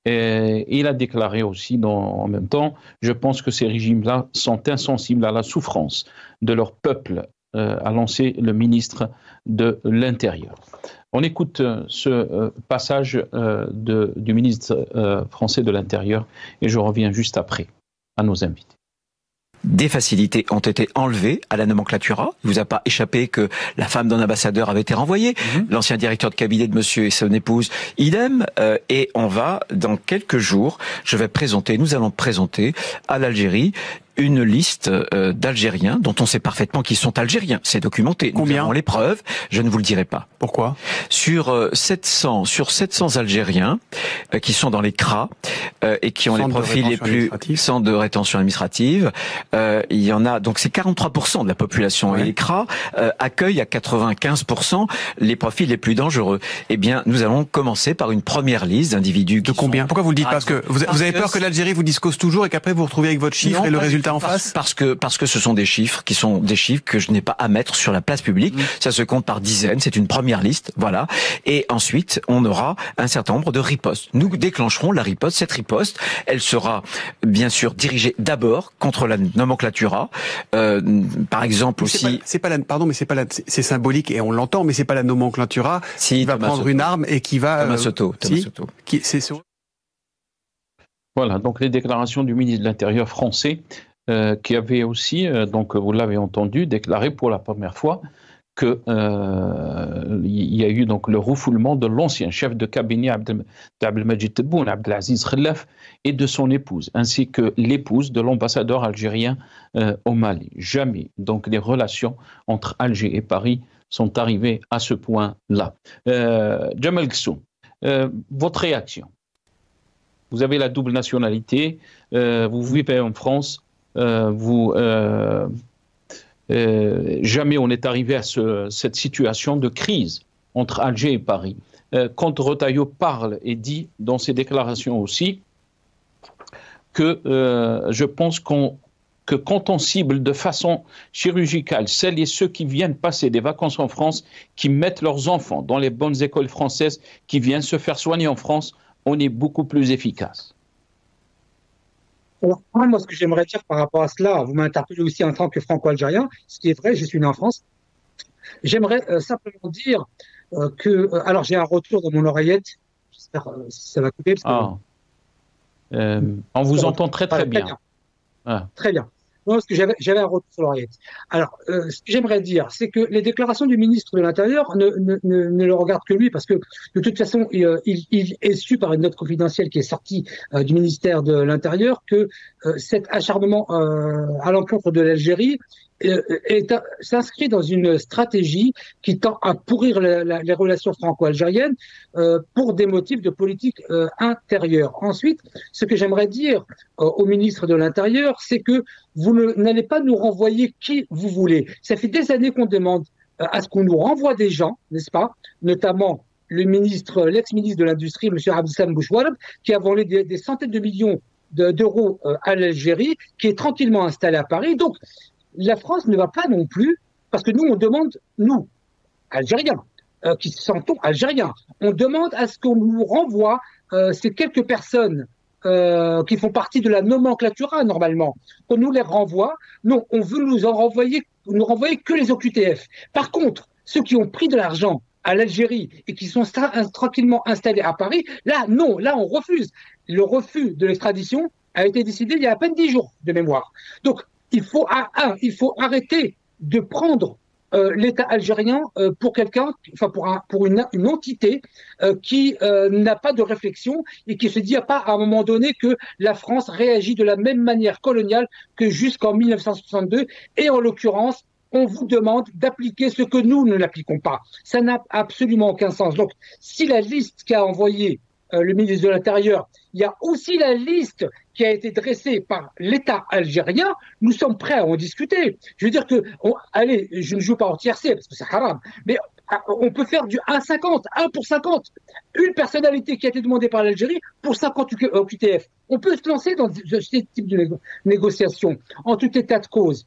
Et il a déclaré aussi en même temps, je pense que ces régimes-là sont insensibles à la souffrance de leur peuple a lancé le ministre de l'Intérieur. On écoute ce passage du ministre français de l'Intérieur et je reviens juste après à nos invités. Des facilités ont été enlevées à la nomenclatura. Il vous a pas échappé que la femme d'un ambassadeur avait été renvoyée. L'ancien directeur de cabinet de monsieur et son épouse, idem. Et on va, dans quelques jours, nous allons présenter à l'Algérie une liste d'Algériens dont on sait parfaitement qu'ils sont algériens. C'est documenté. Combien ? Nous avons les preuves. Je ne vous le dirai pas. Pourquoi ? Sur 700 Algériens qui sont dans les CRA et qui ont les profils les plus centres de rétention administrative. Il y en a, donc c'est 43% de la population. Ouais. Et les CRA accueillent à 95% les profils les plus dangereux. Eh bien, nous allons commencer par une première liste d'individus. De combien ? Pourquoi vous le dites ? Parce que vous avez peur que l'Algérie vous discose toujours et qu'après vous vous retrouvez avec votre chiffre et le résultat en face ? Parce que ce sont des chiffres qui sont des chiffres que je n'ai pas à mettre sur la place publique. Ça se compte par dizaines. C'est une première liste, voilà. Et ensuite, on aura un certain nombre de ripostes. Nous déclencherons la riposte. Cette riposte, elle sera bien sûr dirigée d'abord contre la nomenclatura. Par exemple aussi. C'est symbolique et on l'entend, mais c'est pas la nomenclatura qui va prendre une arme et qui va. Thomas Soto. Voilà, donc les déclarations du ministre de l'Intérieur français qui avait aussi, donc vous l'avez entendu, déclaré pour la première fois qu'il y a eu donc le refoulement de l'ancien chef de cabinet Abdelmajid Tebboune, Abdelaziz Khelaf, et de son épouse, ainsi que l'épouse de l'ambassadeur algérien au Mali. Jamais donc les relations entre Alger et Paris sont arrivées à ce point-là. Djemal Ghessoum, votre réaction ? Vous avez la double nationalité, vous vivez en France, jamais on est arrivé à cette situation de crise entre Alger et Paris. Quand Retailleau parle et dit dans ses déclarations aussi que je pense que quand on cible de façon chirurgicale celles et ceux qui viennent passer des vacances en France, qui mettent leurs enfants dans les bonnes écoles françaises, qui viennent se faire soigner en France, on est beaucoup plus efficace. Alors, moi, ce que j'aimerais dire par rapport à cela, vous m'interpellez aussi en tant que franco-algérien, ce qui est vrai, je suis né en France. J'aimerais simplement dire que... alors, j'ai un retour dans mon oreillette. J'espère que ça va couper. Parce que, on vous entend très bien. Très bien. Non, parce que j'avais un retour sur l'oreillette. Alors, ce que j'aimerais dire, c'est que les déclarations du ministre de l'Intérieur ne le regardent que lui, parce que de toute façon, il est su par une note confidentielle qui est sortie du ministère de l'Intérieur que cet acharnement à l'encontre de l'Algérie s'inscrit dans une stratégie qui tend à pourrir les relations franco-algériennes pour des motifs de politique intérieure. Ensuite, ce que j'aimerais dire au ministre de l'Intérieur, c'est que vous n'allez pas nous renvoyer qui vous voulez. Ça fait des années qu'on demande à ce qu'on nous renvoie des gens, n'est-ce pas, notamment l'ex-ministre de l'Industrie, M. Abdeslam Bouchouarab, qui a volé des centaines de millions d'euros à l'Algérie, qui est tranquillement installé à Paris. Donc, la France ne va pas non plus, parce que nous, on demande, nous, Algériens, qui sentons Algériens, on demande à ce qu'on nous renvoie ces quelques personnes qui font partie de la nomenclatura, normalement, qu'on nous les renvoie. Non, on veut nous renvoyer que les OQTF. Par contre, ceux qui ont pris de l'argent à l'Algérie et qui sont tranquillement installés à Paris, là, non, là, on refuse. Le refus de l'extradition a été décidé il y a à peine 10 jours de mémoire. Donc, il faut arrêter de prendre l'État algérien pour quelqu'un, enfin pour une entité qui n'a pas de réflexion et qui se dit pas à un moment donné que la France réagit de la même manière coloniale que jusqu'en 1962. Et en l'occurrence, on vous demande d'appliquer ce que nous ne l'appliquons pas. Ça n'a absolument aucun sens. Donc, si la liste qu'a envoyée le ministre de l'Intérieur, il y a aussi la liste qui a été dressée par l'État algérien, nous sommes prêts à en discuter. Je veux dire que, allez, je ne joue pas en tiercé parce que c'est haram, mais on peut faire du 1,50, 1 pour 50. Une personnalité qui a été demandée par l'Algérie pour 50 QTF. On peut se lancer dans ce type de négociation, en tout état de cause.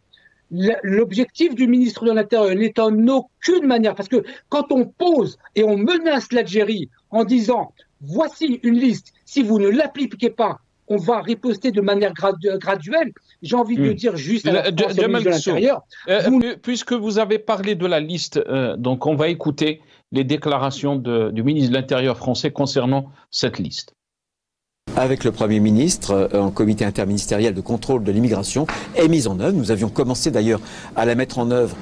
L'objectif du ministre de l'Intérieur n'est en aucune manière, parce que quand on pose et on menace l'Algérie en disant voici une liste, si vous ne l'appliquez pas, on va riposter de manière graduelle. J'ai envie de dire juste à la France, au ministre de l'Intérieur. Puisque vous avez parlé de la liste, donc on va écouter les déclarations du ministre de l'Intérieur français concernant cette liste. Avec le Premier ministre, un comité interministériel de contrôle de l'immigration est mis en œuvre. Nous avions commencé d'ailleurs à la mettre en œuvre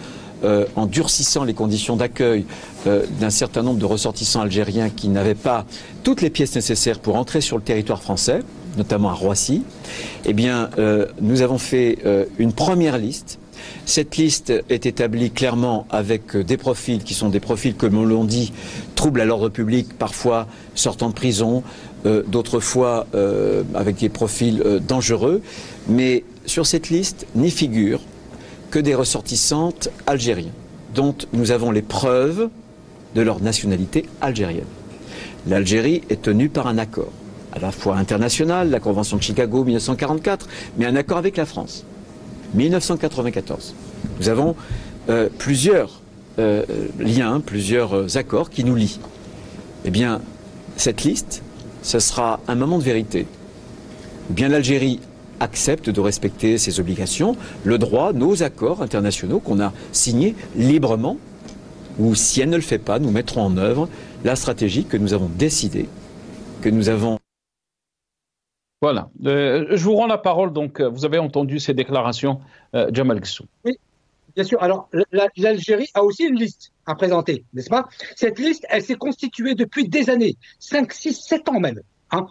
en durcissant les conditions d'accueil d'un certain nombre de ressortissants algériens qui n'avaient pas toutes les pièces nécessaires pour entrer sur le territoire français, notamment à Roissy. Eh bien, nous avons fait une première liste. Cette liste est établie clairement avec des profils qui sont des profils, comme on l'a dit, troubles à l'ordre public, parfois sortant de prison, d'autres fois avec des profils dangereux. Mais sur cette liste n'y figurent que des ressortissantes algériens, dont nous avons les preuves de leur nationalité algérienne. L'Algérie est tenue par un accord, à la fois international, la Convention de Chicago 1944, mais un accord avec la France, 1994. Nous avons plusieurs liens, plusieurs accords qui nous lient. Eh bien, cette liste, ce sera un moment de vérité. Ou bien l'Algérie accepte de respecter ses obligations, le droit, nos accords internationaux qu'on a signés librement, ou si elle ne le fait pas, nous mettrons en œuvre la stratégie que nous avons décidée, que nous avons... Voilà. Je vous rends la parole, donc vous avez entendu ces déclarations, Jamal Guessou. Oui, bien sûr. Alors, l'Algérie a aussi une liste à présenter, n'est-ce pas? Cette liste, elle s'est constituée depuis des années, 5, 6, 7 ans même, hein,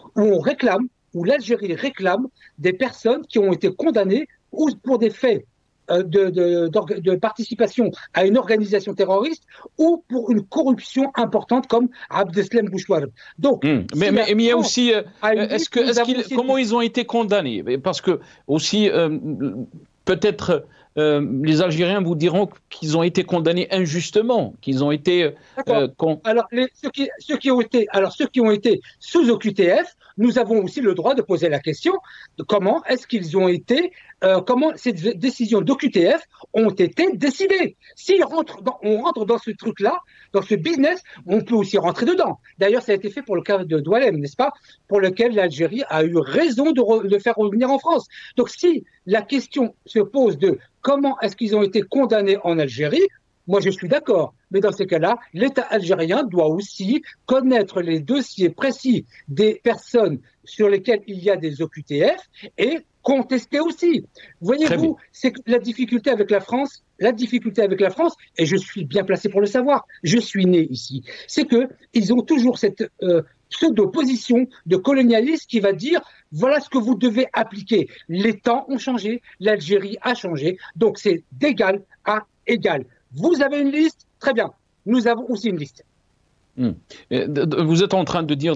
où l'Algérie réclame des personnes qui ont été condamnées ou pour des faits de participation à une organisation terroriste ou pour une corruption importante comme Abdeslam Bouchouareb. Donc, mais il y a aussi, comment ils ont été condamnés? Parce que aussi, peut-être les Algériens vous diront qu'ils ont été condamnés injustement, qu'ils ont été... Alors, ceux qui ont été sous OQTF, nous avons aussi le droit de poser la question de comment est-ce qu'ils ont été, comment ces décisions d'OQTF ont été décidées. Si on rentre dans ce truc-là, dans ce business, on peut aussi rentrer dedans. D'ailleurs, ça a été fait pour le cas de Doualem, n'est-ce pas? Pour lequel l'Algérie a eu raison de faire revenir en France. Donc, si la question se pose de comment est-ce qu'ils ont été condamnés en Algérie, moi, je suis d'accord. Mais dans ces cas-là, l'État algérien doit aussi connaître les dossiers précis des personnes sur lesquelles il y a des OQTF et contester aussi. Voyez-vous, c'est que la difficulté avec la France, et je suis bien placé pour le savoir, je suis né ici, c'est qu'ils ont toujours cette pseudo-position de colonialiste qui va dire voilà ce que vous devez appliquer. Les temps ont changé, l'Algérie a changé, donc c'est d'égal à égal. Vous avez une liste, très bien. Nous avons aussi une liste. Vous êtes en train de dire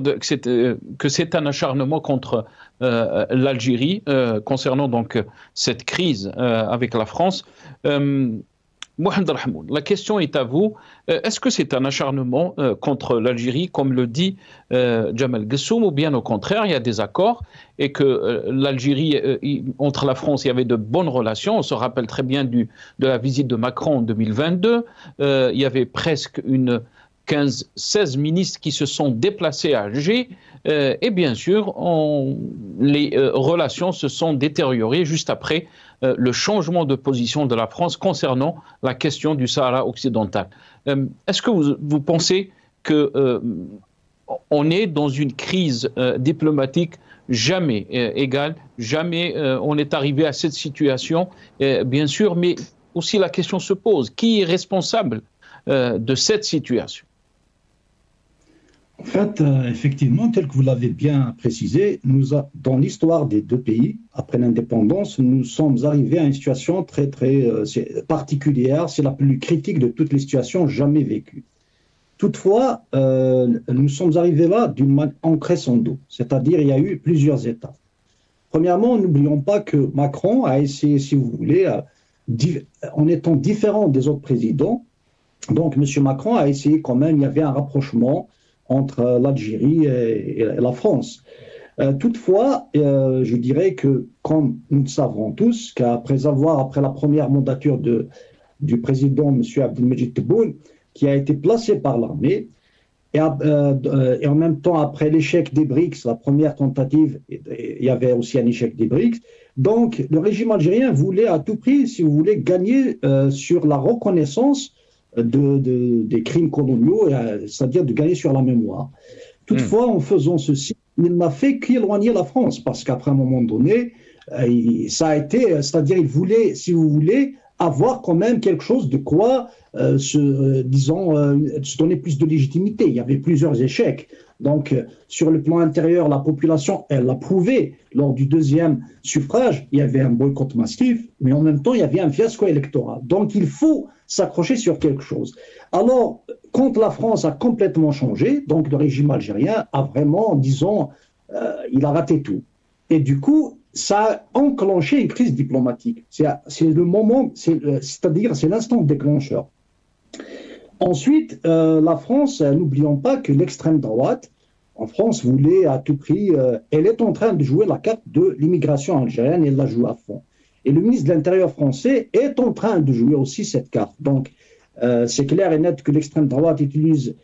que c'est un acharnement contre l'Algérie concernant donc cette crise avec la France. Mohamed Rahmoud, la question est à vous. Est-ce que c'est un acharnement contre l'Algérie, comme le dit Jamal Guessoum, ou bien au contraire, il y a des accords et que l'Algérie, entre la France, il y avait de bonnes relations. On se rappelle très bien de la visite de Macron en 2022. Il y avait presque 16 ministres qui se sont déplacés à Alger et bien sûr, les relations se sont détériorées juste après le changement de position de la France concernant la question du Sahara occidental. Est-ce que vous pensez qu'on est dans une crise diplomatique jamais égale, jamais on est arrivé à cette situation, bien sûr, mais aussi la question se pose, qui est responsable de cette situation? En fait, effectivement, tel que vous l'avez bien précisé, dans l'histoire des deux pays, après l'indépendance, nous sommes arrivés à une situation très, très particulière. C'est la plus critique de toutes les situations jamais vécues. Toutefois, nous sommes arrivés là en crescendo, c'est-à-dire il y a eu plusieurs étapes. Premièrement, n'oublions pas que Macron a essayé, si vous voulez, en étant différent des autres présidents, donc M. Macron a essayé quand même, il y avait un rapprochement entre l'Algérie et la France. Toutefois, je dirais que, comme nous le savons tous, après la première mandature du président M. Abdelmejid Tebboune, qui a été placé par l'armée, et en même temps, après l'échec des BRICS, la première tentative, il y avait aussi un échec des BRICS. Donc, le régime algérien voulait à tout prix, si vous voulez, gagner sur la reconnaissance des crimes coloniaux, c'est-à-dire de gagner sur la mémoire. Toutefois, en faisant ceci, il n'a fait qu'éloigner la France, parce qu'après un moment donné, ça a été, c'est-à-dire il voulait, si vous voulez, avoir quand même quelque chose de quoi, se donner plus de légitimité. Il y avait plusieurs échecs. Donc, sur le plan intérieur, la population, elle l'a prouvé. Lors du deuxième suffrage, il y avait un boycott massif, mais en même temps, il y avait un fiasco électoral. Donc, il faut s'accrocher sur quelque chose. Alors, quand la France a complètement changé, donc le régime algérien a vraiment, disons, il a raté tout. Et du coup, ça a enclenché une crise diplomatique. C'est le moment, c'est-à-dire c'est l'instant déclencheur. Ensuite, la France, n'oublions pas que l'extrême droite, en France, voulait à tout prix, elle est en train de jouer la carte de l'immigration algérienne et elle la joue à fond. Et le ministre de l'Intérieur français est en train de jouer aussi cette carte. Donc, c'est clair et net que l'extrême droite utilise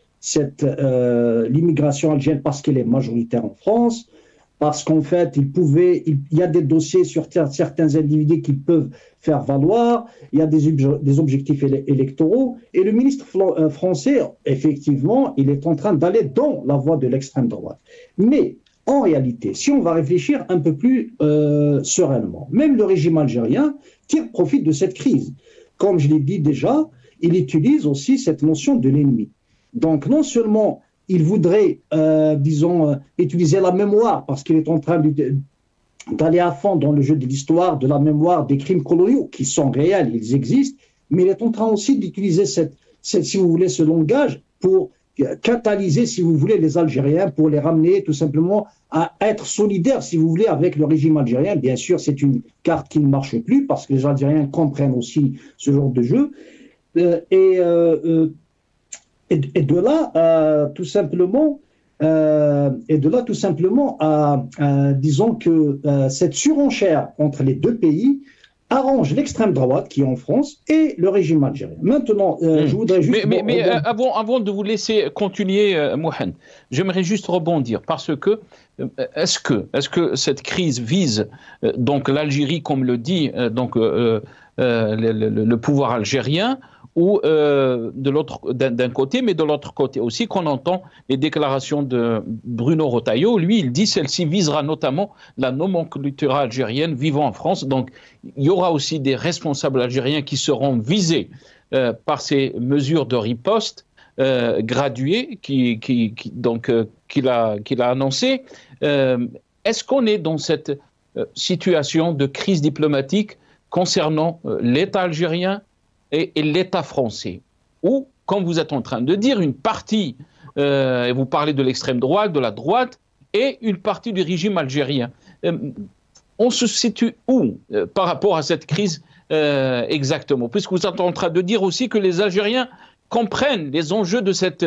l'immigration algérienne parce qu'elle est majoritaire en France, parce qu'en fait, il y a des dossiers sur certains individus qu'ils peuvent faire valoir, il y a des objectifs électoraux, et le ministre français, effectivement, il est en train d'aller dans la voie de l'extrême droite. Mais, en réalité, si on va réfléchir un peu plus sereinement, même le régime algérien tire profit de cette crise. Comme je l'ai dit déjà, il utilise aussi cette notion de l'ennemi. Donc, non seulement il voudrait, utiliser la mémoire parce qu'il est en train d'aller à fond dans le jeu de l'histoire, de la mémoire des crimes coloniaux qui sont réels, ils existent, mais il est en train aussi d'utiliser si vous voulez, ce langage pour catalyser, si vous voulez, les Algériens, pour les ramener tout simplement à être solidaires, si vous voulez, avec le régime algérien. Bien sûr, c'est une carte qui ne marche plus parce que les Algériens comprennent aussi ce genre de jeu. Et de là, tout simplement, disons que cette surenchère entre les deux pays arrange l'extrême droite qui est en France et le régime algérien. Maintenant, je voudrais juste... Mais avant de vous laisser continuer, Mohamed, j'aimerais juste rebondir parce que est-ce que cette crise vise donc l'Algérie, comme le dit le pouvoir algérien, ou d'un côté, mais de l'autre côté aussi, qu'on entend les déclarations de Bruno Retailleau. Lui, il dit celle-ci visera notamment la nomenclature algérienne vivant en France. Donc, il y aura aussi des responsables algériens qui seront visés par ces mesures de riposte graduées qu'il a annoncées. Est-ce qu'on est dans cette situation de crise diplomatique concernant l'État algérien et l'État français, où, comme vous êtes en train de dire, une partie, et vous parlez de l'extrême droite, de la droite, et une partie du régime algérien. On se situe où par rapport à cette crise exactement? Puisque vous êtes en train de dire aussi que les Algériens comprennent les enjeux de cette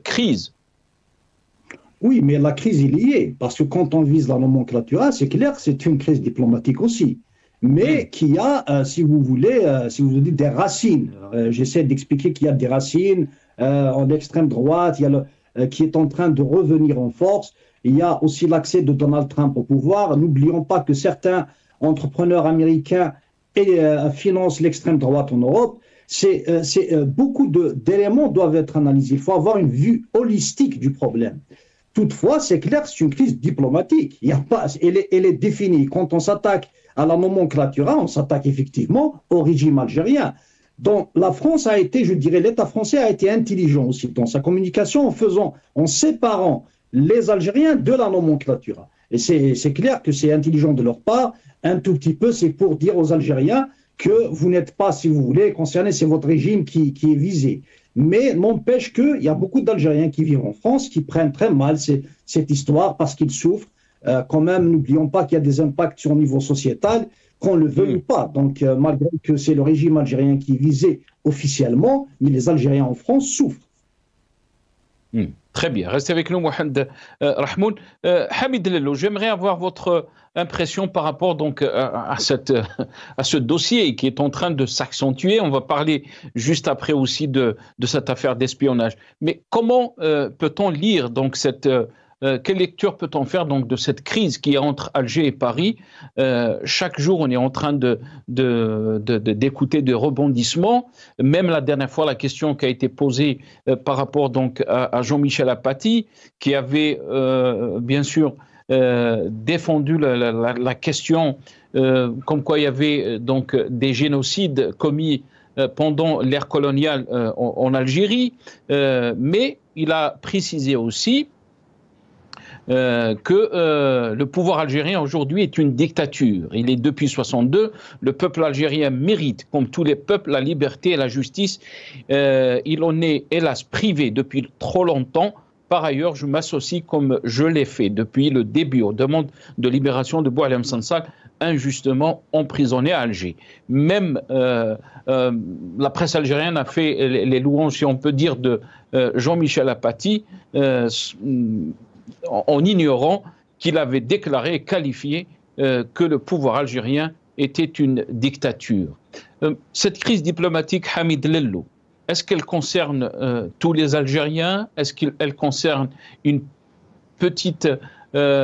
crise. Oui, mais la crise est liée, parce que quand on vise la nomenclature, c'est clair que c'est une crise diplomatique aussi, mais qui a, si vous voulez, des racines. J'essaie d'expliquer qu'il y a des racines en extrême droite, qui est en train de revenir en force. Il y a aussi l'accès de Donald Trump au pouvoir. N'oublions pas que certains entrepreneurs américains financent l'extrême droite en Europe. Beaucoup d'éléments doivent être analysés. Il faut avoir une vue holistique du problème. Toutefois, c'est clair, c'est une crise diplomatique. Elle est définie. Quand on s'attaque à la nomenclature, on s'attaque effectivement au régime algérien. Donc la France a été, je dirais, l'État français a été intelligent aussi dans sa communication en séparant les Algériens de la nomenclature. Et c'est clair que c'est intelligent de leur part. Un tout petit peu, c'est pour dire aux Algériens que vous n'êtes pas, si vous voulez, concernés, c'est votre régime qui est visé. Mais n'empêche qu'il y a beaucoup d'Algériens qui vivent en France qui prennent très mal cette histoire parce qu'ils souffrent. Quand même, n'oublions pas qu'il y a des impacts sur le niveau sociétal, qu'on le veuille ou pas. Donc, malgré que c'est le régime algérien qui est visé officiellement, mais les Algériens en France souffrent. Très bien. Restez avec nous, Mohamed Rahmoun. Hamid Lello, j'aimerais avoir votre impression par rapport donc à ce dossier qui est en train de s'accentuer. On va parler juste après aussi de cette affaire d'espionnage. Mais comment peut-on lire donc quelle lecture peut-on faire donc de cette crise qui est entre Alger et Paris? Chaque jour, on est en train d'écouter des rebondissements. Même la dernière fois, la question qui a été posée par rapport donc à Jean-Michel Apathy, qui avait bien sûr défendu la question comme quoi il y avait donc des génocides commis pendant l'ère coloniale en Algérie, mais il a précisé aussi que le pouvoir algérien aujourd'hui est une dictature. Il est depuis 1962, le peuple algérien mérite, comme tous les peuples, la liberté et la justice. Il en est hélas privé depuis trop longtemps. Par ailleurs, je m'associe comme je l'ai fait depuis le début aux demandes de libération de Boualem Sansal, injustement emprisonné à Alger. Même la presse algérienne a fait les louanges, si on peut dire, de Jean-Michel Apathy, en ignorant qu'il avait déclaré et qualifié que le pouvoir algérien était une dictature. Cette crise diplomatique, Hamid Lello, est-ce qu'elle concerne tous les Algériens? Est-ce qu'elle concerne une petite,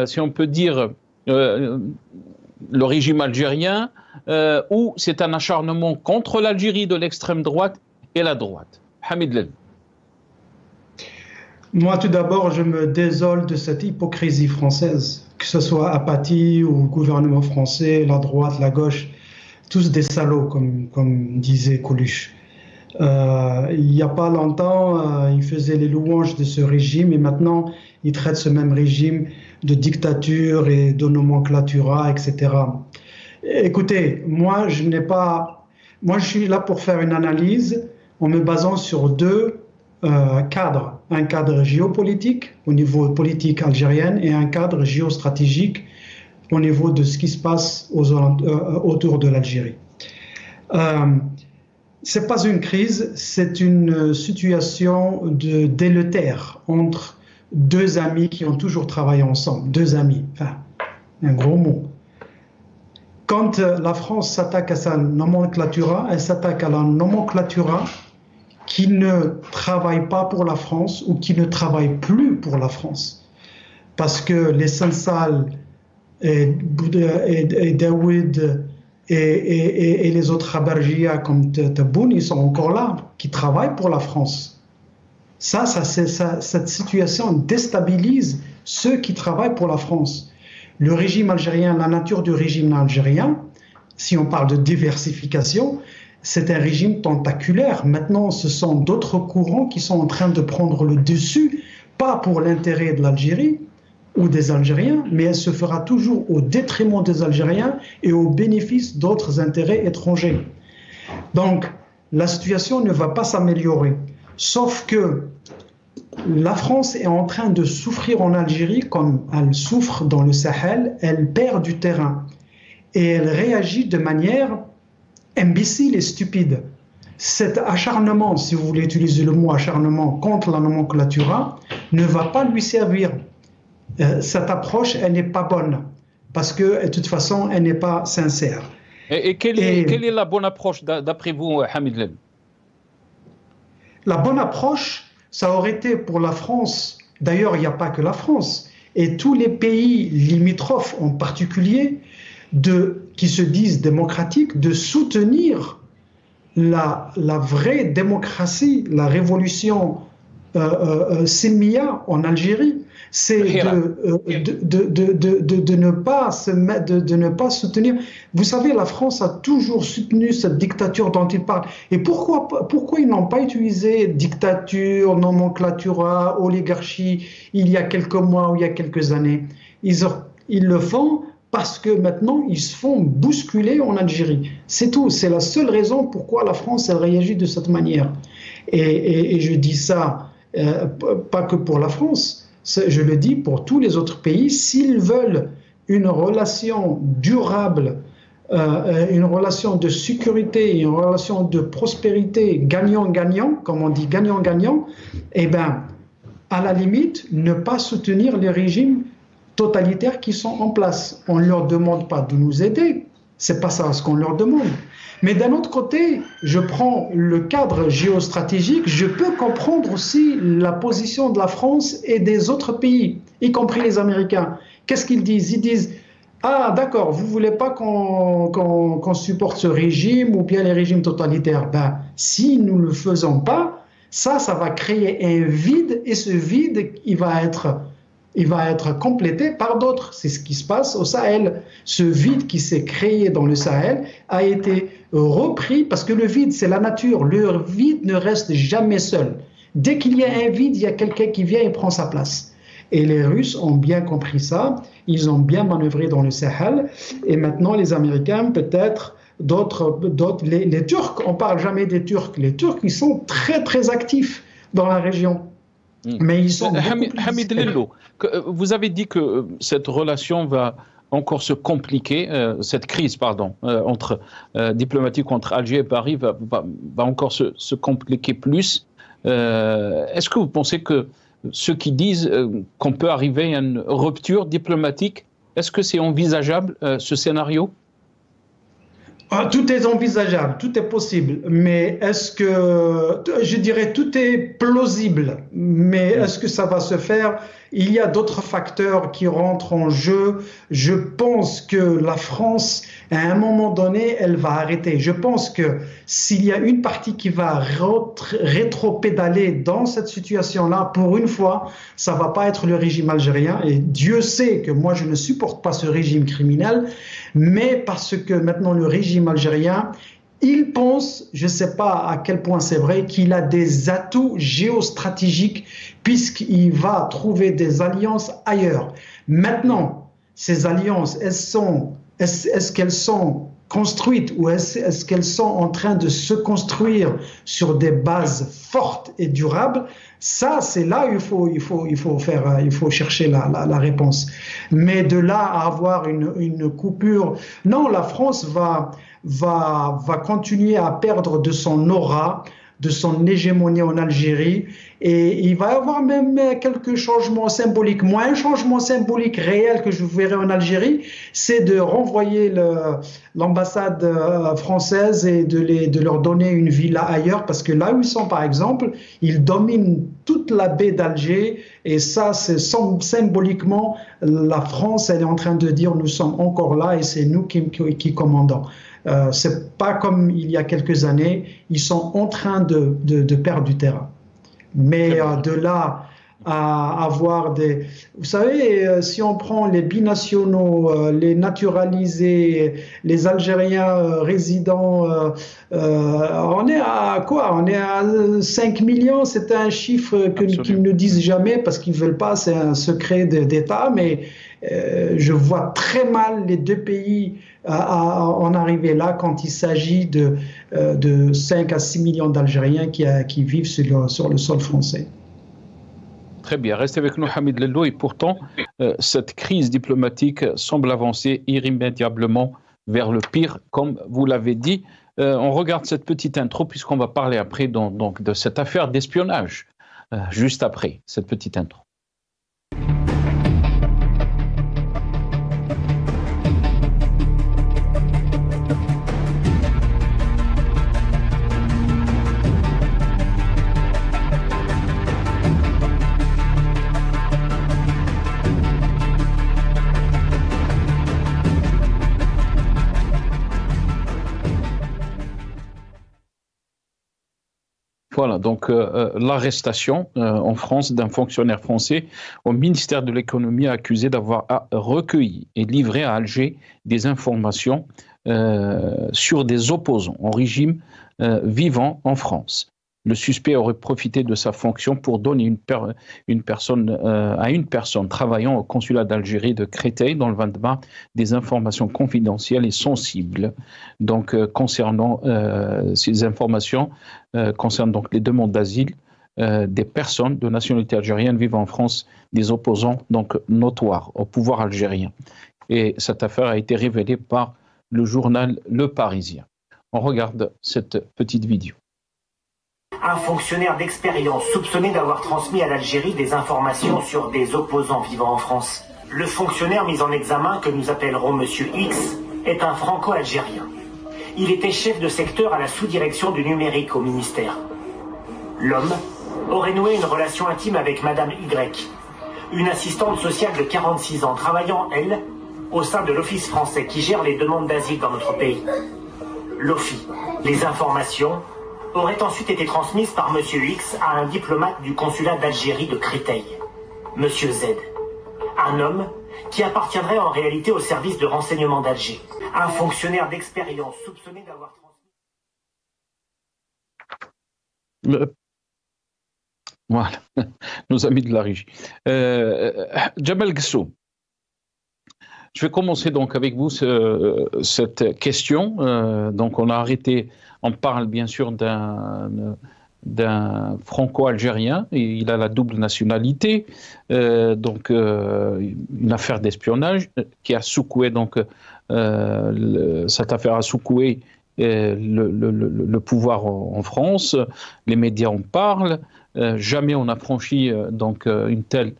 si on peut dire, le régime algérien, ou c'est un acharnement contre l'Algérie de l'extrême droite et la droite? Hamid Lello. Moi, tout d'abord, je me désole de cette hypocrisie française, que ce soit Apathy ou le gouvernement français, la droite, la gauche, tous des salauds, comme disait Coluche. Il n'y a pas longtemps, il faisait les louanges de ce régime et maintenant, il traite ce même régime de dictature et de nomenclatura, etc. Écoutez, moi, je suis là pour faire une analyse en me basant sur deux cadres. Un cadre géopolitique au niveau politique algérien et un cadre géostratégique au niveau de ce qui se passe autour de l'Algérie. Ce n'est pas une crise, c'est une situation délétère entre deux amis qui ont toujours travaillé ensemble. Deux amis, enfin, un gros mot. Quand la France s'attaque à sa nomenclatura, elle s'attaque à la nomenclatura qui ne travaille pas pour la France ou qui ne travaille plus pour la France. Parce que les Sansal et Daoud et les autres Habarjia comme Tebboune, ils sont encore là, qui travaillent pour la France. Cette situation déstabilise ceux qui travaillent pour la France. Le régime algérien, la nature du régime algérien, si on parle de diversification, c'est un régime tentaculaire. Maintenant, ce sont d'autres courants qui sont en train de prendre le dessus, pas pour l'intérêt de l'Algérie ou des Algériens, mais elle se fera toujours au détriment des Algériens et au bénéfice d'autres intérêts étrangers. Donc, la situation ne va pas s'améliorer. Sauf que la France est en train de souffrir en Algérie comme elle souffre dans le Sahel, elle perd du terrain. Et elle réagit de manière imbécile et stupide. Cet acharnement, si vous voulez utiliser le mot acharnement contre la nomenclatura, ne va pas lui servir. Cette approche, elle n'est pas bonne, parce que de toute façon, elle n'est pas sincère. Et quelle est la bonne approche d'après vous, Hamid Lello? La bonne approche, ça aurait été pour la France, d'ailleurs il n'y a pas que la France, et tous les pays limitrophes en particulier, qui se disent démocratiques, de soutenir la vraie démocratie, la révolution Semmiya en Algérie. C'est de ne pas soutenir. Vous savez, la France a toujours soutenu cette dictature dont il parle. Et pourquoi ils n'ont pas utilisé dictature, nomenclatura, oligarchie il y a quelques mois ou il y a quelques années? Ils le font parce que maintenant, ils se font bousculer en Algérie. C'est tout. C'est la seule raison pourquoi la France elle réagit de cette manière. Et je dis ça, pas que pour la France, je le dis pour tous les autres pays. S'ils veulent une relation durable, une relation de sécurité, une relation de prospérité gagnant-gagnant, comme on dit gagnant-gagnant, eh bien, à la limite, ne pas soutenir les régimes totalitaires qui sont en place. On ne leur demande pas de nous aider, c'est pas ça ce qu'on leur demande. Mais d'un autre côté, je prends le cadre géostratégique, je peux comprendre aussi la position de la France et des autres pays, y compris les Américains. Qu'est-ce qu'ils disent? Ils disent « Ah d'accord, vous ne voulez pas qu'on supporte ce régime ou bien les régimes totalitaires. » Ben, si nous ne le faisons pas, ça va créer un vide et ce vide, il va être complété par d'autres. C'est ce qui se passe au Sahel. Ce vide qui s'est créé dans le Sahel a été repris parce que le vide, c'est la nature. Le vide ne reste jamais seul. Dès qu'il y a un vide, il y a quelqu'un qui vient et prend sa place. Et les Russes ont bien compris ça. Ils ont bien manœuvré dans le Sahel. Et maintenant, les Américains, peut-être, d'autres, les Turcs, on ne parle jamais des Turcs. Les Turcs, ils sont très, très actifs dans la région. Mais ils sont Hamid Lello, vous avez dit que cette relation va encore se compliquer, cette crise, pardon, diplomatique entre Alger et Paris va encore se compliquer plus. Est-ce que vous pensez que ceux qui disent qu'on peut arriver à une rupture diplomatique, est-ce que c'est envisageable, ce scénario ? Tout est envisageable, tout est possible, mais est-ce que, je dirais, tout est plausible, mais est-ce que ça va se faire? Il y a d'autres facteurs qui rentrent en jeu. Je pense que la France, à un moment donné, elle va arrêter. Je pense que s'il y a une partie qui va rétro-pédaler dans cette situation-là, pour une fois, ça va pas être le régime algérien. Et Dieu sait que moi, je ne supporte pas ce régime criminel, mais parce que maintenant, le régime algérien, il pense, je ne sais pas à quel point c'est vrai, qu'il a des atouts géostratégiques puisqu'il va trouver des alliances ailleurs. Maintenant, ces alliances, est-ce qu'elles sont construites ou est-ce qu'elles sont en train de se construire sur des bases fortes et durables? Ça, c'est là où il faut chercher la réponse. Mais de là à avoir une coupure, non, la France va continuer à perdre de son aura, de son hégémonie en Algérie, et il va y avoir même quelques changements symboliques. Moi, un changement symbolique réel que je verrai en Algérie, c'est de renvoyer l'ambassade française et de leur donner une villa ailleurs, parce que là où ils sont, par exemple, ils dominent toute la baie d'Alger, et ça, c'est symboliquement, la France, elle est en train de dire, nous sommes encore là et c'est nous qui commandons. C'est pas comme il y a quelques années, ils sont en train de perdre du terrain. Mais de là à avoir des... Vous savez, si on prend les binationaux, les naturalisés, les Algériens résidents, on est à quoi? On est à 5 millions, c'est un chiffre qu'ils ne disent jamais parce qu'ils ne veulent pas, c'est un secret d'État, mais je vois très mal les deux pays en arriver là quand il s'agit de 5 à 6 millions d'Algériens qui vivent sur le sol français. Très bien, restez avec nous Hamid Lello, et pourtant cette crise diplomatique semble avancer irrémédiablement vers le pire, comme vous l'avez dit. On regarde cette petite intro puisqu'on va parler après donc de cette affaire d'espionnage, juste après cette petite intro. Voilà, donc l'arrestation en France d'un fonctionnaire français au ministère de l'économie accusé d'avoir recueilli et livré à Alger des informations sur des opposants au régime vivant en France. Le suspect aurait profité de sa fonction pour donner à une personne travaillant au consulat d'Algérie de Créteil dans le Val-de-Marne des informations confidentielles et sensibles. Donc concernant ces informations concernent donc les demandes d'asile des personnes de nationalité algérienne vivant en France, des opposants donc notoires au pouvoir algérien. Et cette affaire a été révélée par le journal Le Parisien. On regarde cette petite vidéo. Un fonctionnaire d'expérience soupçonné d'avoir transmis à l'Algérie des informations sur des opposants vivant en France. Le fonctionnaire mis en examen, que nous appellerons Monsieur X, est un franco-algérien. Il était chef de secteur à la sous-direction du numérique au ministère. L'homme aurait noué une relation intime avec Madame Y, une assistante sociale de 46 ans, travaillant, elle, au sein de l'Office français qui gère les demandes d'asile dans notre pays. L'OFI. Les informations auraient ensuite été transmises par Monsieur X à un diplomate du consulat d'Algérie de Créteil, Monsieur Z. Un homme qui appartiendrait en réalité au service de renseignement d'Alger. Un fonctionnaire d'expérience soupçonné d'avoir transmis... Voilà, nos amis de la régie. Djamel Gessoum, je vais commencer donc avec vous cette question. Donc on a arrêté, on parle bien sûr d'un franco-algérien, il a la double nationalité, donc une affaire d'espionnage qui a secoué, donc cette affaire a secoué le pouvoir en France, les médias en parlent, jamais on a franchi donc une telle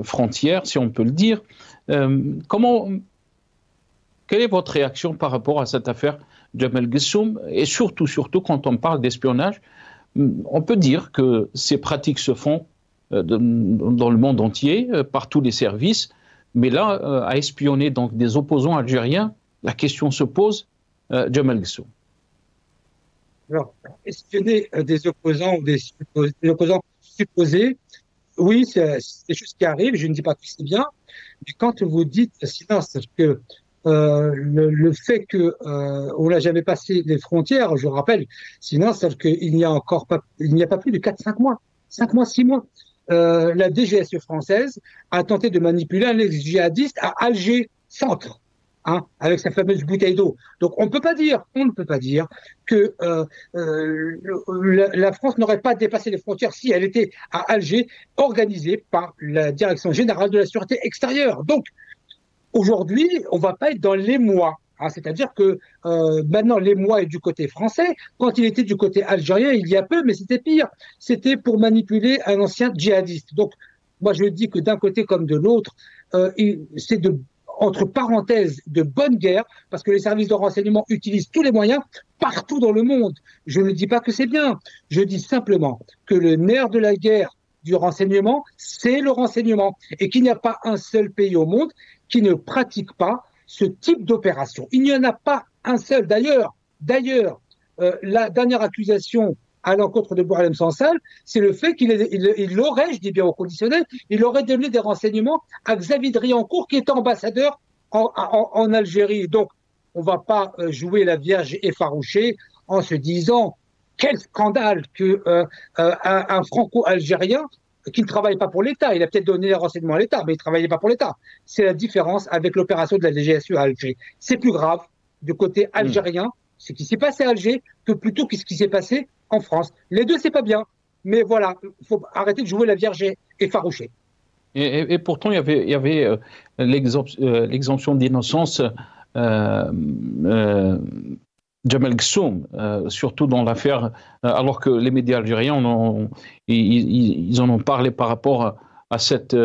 frontière, si on peut le dire. Quelle est votre réaction par rapport à cette affaire Djamel Gessoum, et surtout quand on parle d'espionnage, on peut dire que ces pratiques se font dans le monde entier, par tous les services, mais là, à espionner donc des opposants algériens, la question se pose, Djamel Gessoum. Alors, espionner des opposants ou des opposants supposés, oui, c'est des choses qui arrivent, je ne dis pas que c'est bien, mais quand vous dites, sinon, c'est que le fait que on n'a jamais passé les frontières, je rappelle, sinon, c'est qu'il n'y a pas plus de 4-5 mois, 5 mois, 6 mois, la DGSE française a tenté de manipuler un ex-djihadiste à Alger Centre, hein, avec sa fameuse bouteille d'eau. Donc on ne peut pas dire que la France n'aurait pas dépassé les frontières si elle était à Alger, organisée par la Direction générale de la sûreté extérieure. Donc aujourd'hui, on ne va pas être dans l'émoi. Hein, c'est-à-dire que maintenant, l'émoi est du côté français. Quand il était du côté algérien, il y a peu, mais c'était pire. C'était pour manipuler un ancien djihadiste. Donc, moi, je dis que d'un côté comme de l'autre, c'est entre parenthèses, de bonne guerre, parce que les services de renseignement utilisent tous les moyens partout dans le monde. Je ne dis pas que c'est bien. Je dis simplement que le nerf de la guerre du renseignement, c'est le renseignement. Et qu'il n'y a pas un seul pays au monde qui ne pratique pas ce type d'opération. Il n'y en a pas un seul. D'ailleurs, la dernière accusation à l'encontre de Boualem Sansal, c'est le fait qu'il aurait, je dis bien au conditionnel, il aurait donné des renseignements à Xavier Driancourt, qui était ambassadeur en Algérie. Donc, on ne va pas jouer la Vierge effarouchée en se disant quel scandale qu'un franco-algérien qui ne travaille pas pour l'État, il a peut-être donné des renseignements à l'État, mais il ne travaillait pas pour l'État. C'est la différence avec l'opération de la DGSE à Alger. C'est plus grave du côté algérien, ce qui s'est passé à Alger, que plutôt que ce qui s'est passé en France. Les deux, c'est pas bien. Mais voilà, il faut arrêter de jouer la Vierge effarouchée. Et pourtant, il y avait l'exemption d'innocence Djamel Gessoum, surtout dans l'affaire, alors que les médias algériens ils en ont parlé par rapport à cette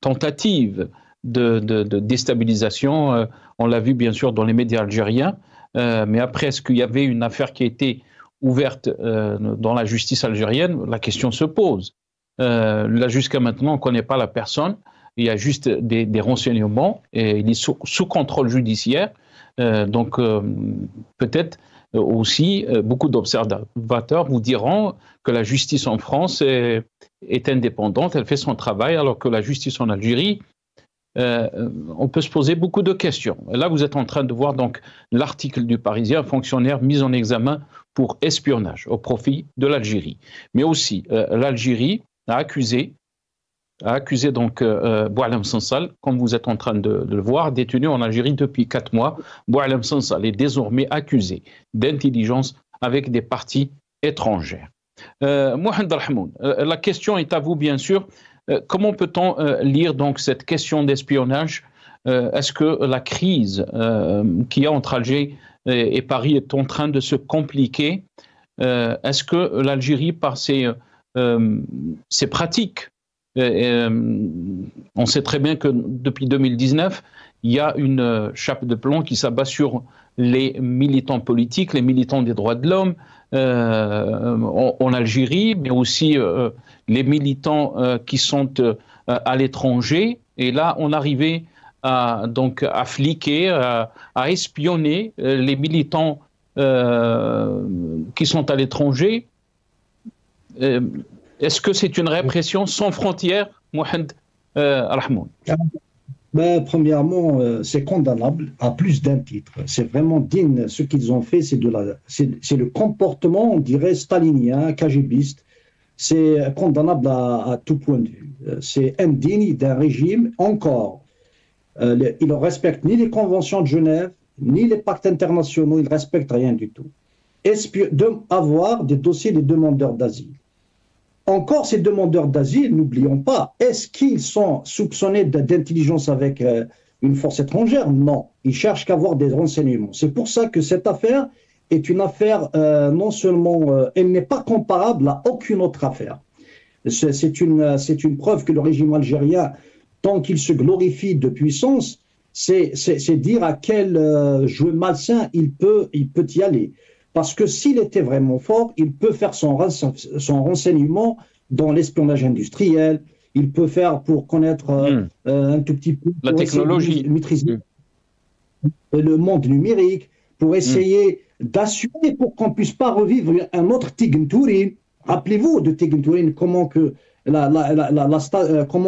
tentative de déstabilisation. On l'a vu bien sûr dans les médias algériens, mais après, est-ce qu'il y avait une affaire qui a été ouverte dans la justice algérienne? La question se pose. Là, jusqu'à maintenant, on ne connaît pas la personne. Il y a juste des renseignements et il est sous contrôle judiciaire. Donc, peut-être aussi, beaucoup d'observateurs vous diront que la justice en France est indépendante, elle fait son travail, alors que la justice en Algérie, on peut se poser beaucoup de questions. Là, vous êtes en train de voir donc l'article du Parisien, fonctionnaire mis en examen pour espionnage au profit de l'Algérie. Mais aussi, l'Algérie a accusé donc Boualem Sansal, comme vous êtes en train de le voir, détenu en Algérie depuis 4 mois. Boualem Sansal est désormais accusé d'intelligence avec des parties étrangères. Mohamed Rahmoun, la question est à vous bien sûr. Comment peut-on lire donc cette question d'espionnage? Est-ce que la crise qu'il y a entre Alger et Paris est en train de se compliquer? est-ce que l'Algérie, par ses pratiques, on sait très bien que depuis 2019, il y a une chape de plomb qui s'abat sur les militants politiques, les militants des droits de l'homme en Algérie, mais aussi les militants qui sont à l'étranger. Et là, on arrivait à fliquer, à espionner les militants qui sont à l'étranger. Est-ce que c'est une répression sans frontières, Mohamed Rahmoun? Premièrement, c'est condamnable à plus d'un titre. C'est vraiment digne. Ce qu'ils ont fait, c'est le comportement, on dirait, stalinien, KGBiste. C'est condamnable à tout point de vue. C'est indigne d'un régime encore. Il ne respecte ni les conventions de Genève, ni les pactes internationaux, il ne respecte rien du tout. Avoir des dossiers des demandeurs d'asile. Encore ces demandeurs d'asile, n'oublions pas, est-ce qu'ils sont soupçonnés d'intelligence avec une force étrangère? Non, ils cherchent qu'à avoir des renseignements. C'est pour ça que cette affaire est une affaire non seulement, elle n'est pas comparable à aucune autre affaire. C'est une preuve que le régime algérien, tant qu'il se glorifie de puissance, c'est dire à quel jeu malsain il peut y aller. Parce que s'il était vraiment fort, il peut faire son renseignement dans l'espionnage industriel, il peut faire pour connaître un tout petit peu la technologie, maîtriser le monde numérique, pour essayer d'assurer pour qu'on ne puisse pas revivre un autre Tign-Tourin. Rappelez-vous de Tign-Tourin, comment que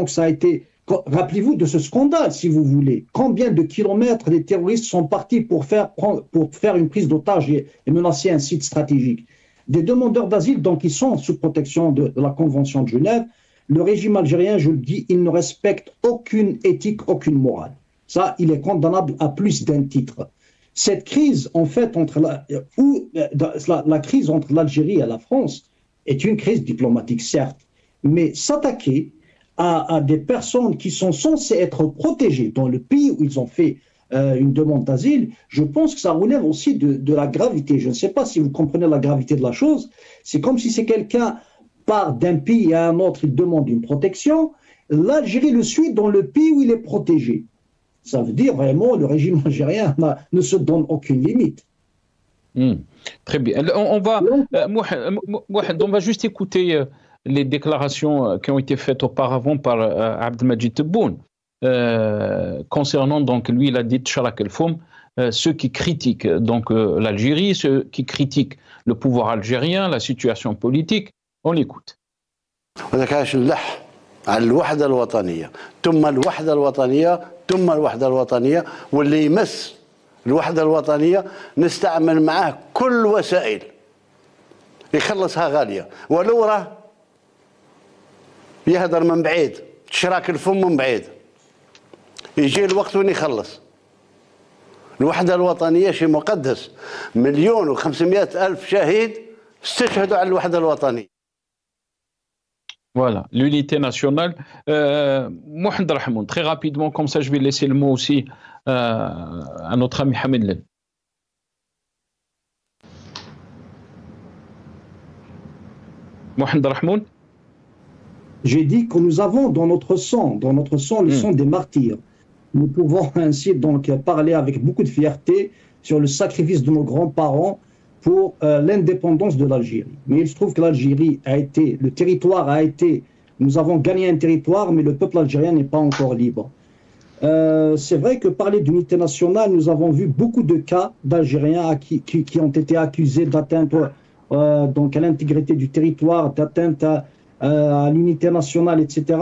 ça a été. Rappelez-vous de ce scandale, si vous voulez. Combien de kilomètres les terroristes sont partis pour faire une prise d'otage et menacer un site stratégique. Des demandeurs d'asile, donc, ils sont sous protection de la Convention de Genève. Le régime algérien, je le dis, il ne respecte aucune éthique, aucune morale. Ça, il est condamnable à plus d'un titre. Cette crise, en fait, la crise entre l'Algérie et la France est une crise diplomatique, certes, mais s'attaquer à des personnes qui sont censées être protégées dans le pays où ils ont fait une demande d'asile, je pense que ça relève aussi de la gravité. Je ne sais pas si vous comprenez la gravité de la chose. C'est comme si c'est quelqu'un part d'un pays à un autre, il demande une protection. L'Algérie le suit dans le pays où il est protégé. Ça veut dire vraiment le régime algérien ne se donne aucune limite. Très bien. On va juste écouter les déclarations qui ont été faites auparavant par Abdelmadjid Tebboune concernant, donc, lui, il a dit Tcharak el-Foum, ceux qui critiquent donc l'Algérie, ceux qui critiquent le pouvoir algérien, la situation politique. On écoute. على الوحدة الوطنية ثم الوحدة الوطنية ثم الوحدة الوطنية واللي يمس الوحدة الوطنية نستعمل معاه كل وسائل يخلصها غالية ولو راه يهدر من بعيد تشراك الفم من بعيد يجي الوقت وين يخلص. الوحدة الوطنية شيء مقدس 1,500,000 شهيد استشهدوا على الوحدة الوطنية. Voilà, l'unité nationale. Mohamed Rahmoun, très rapidement, comme ça je vais laisser le mot aussi à notre ami Hamid Len. Mohamed Rahmoun. J'ai dit que nous avons dans notre sang le sang des martyrs. Nous pouvons ainsi donc parler avec beaucoup de fierté sur le sacrifice de nos grands-parents pour l'indépendance de l'Algérie. Mais il se trouve que l'Algérie nous avons gagné un territoire, mais le peuple algérien n'est pas encore libre. C'est vrai que parler d'unité nationale, nous avons vu beaucoup de cas d'Algériens qui ont été accusés d'atteinte donc à l'intégrité du territoire, d'atteinte à l'unité nationale, etc.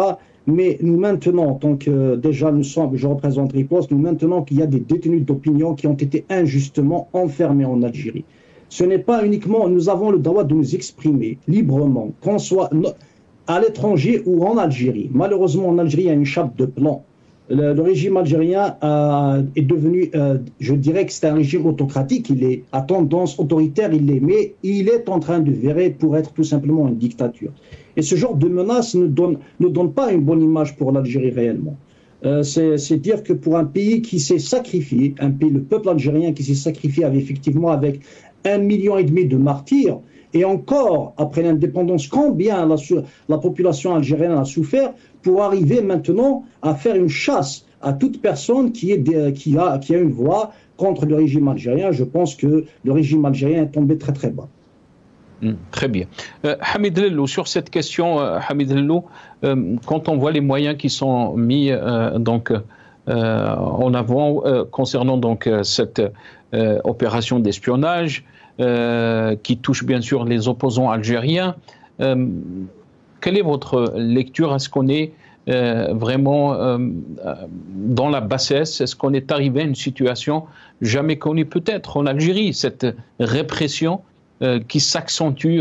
Mais nous maintenons, donc déjà je représente Riposte, nous maintenons qu'il y a des détenus d'opinion qui ont été injustement enfermés en Algérie. Ce n'est pas uniquement, nous avons le droit de nous exprimer librement, qu'on soit à l'étranger ou en Algérie. Malheureusement, en Algérie, il y a une chape de plomb. Le régime algérien est devenu, je dirais que c'est un régime autocratique, il est à tendance autoritaire, mais il est en train de virer pour être tout simplement une dictature. Et ce genre de menace ne donne pas une bonne image pour l'Algérie réellement. c'est dire que pour un pays qui s'est sacrifié, le peuple algérien qui s'est sacrifié effectivement avec 1,5 million de martyrs, et encore, après l'indépendance, combien la population algérienne a souffert pour arriver maintenant à faire une chasse à toute personne qui a une voix contre le régime algérien. Je pense que le régime algérien est tombé très très bas. Très bien. Hamid Lellou, sur cette question, Hamid Lellou, quand on voit les moyens qui sont mis en avant concernant donc cette opération d'espionnage qui touche bien sûr les opposants algériens, quelle est votre lecture? Est-ce qu'on est vraiment dans la bassesse? Est-ce qu'on est arrivé à une situation jamais connue peut-être en Algérie, cette répression qui s'accentue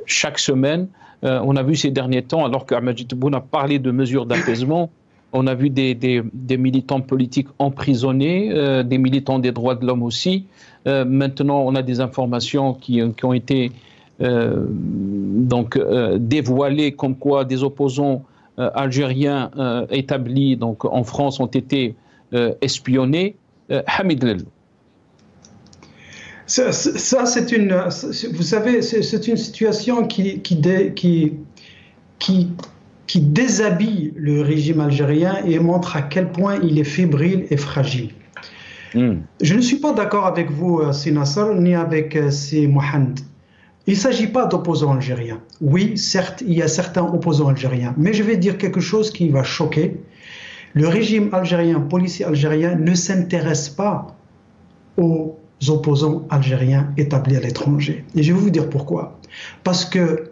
chaque semaine? On a vu ces derniers temps, alors qu'Ahmed Tebboune a parlé de mesures d'apaisement, on a vu des militants politiques emprisonnés, des militants des droits de l'homme aussi. Maintenant, on a des informations qui ont été dévoilées, comme quoi des opposants algériens établis donc, en France ont été espionnés. Hamid Lellou. Ça, c'est une, vous savez, c'est une situation qui déshabille le régime algérien et montre à quel point il est fébrile et fragile. Je ne suis pas d'accord avec vous, Sinassar, ni avec Mohand. Il ne s'agit pas d'opposants algériens. Oui, certes, il y a certains opposants algériens, mais je vais dire quelque chose qui va choquer. Le régime algérien, policier algérien, ne s'intéresse pas aux opposants algériens établis à l'étranger. Et je vais vous dire pourquoi. Parce que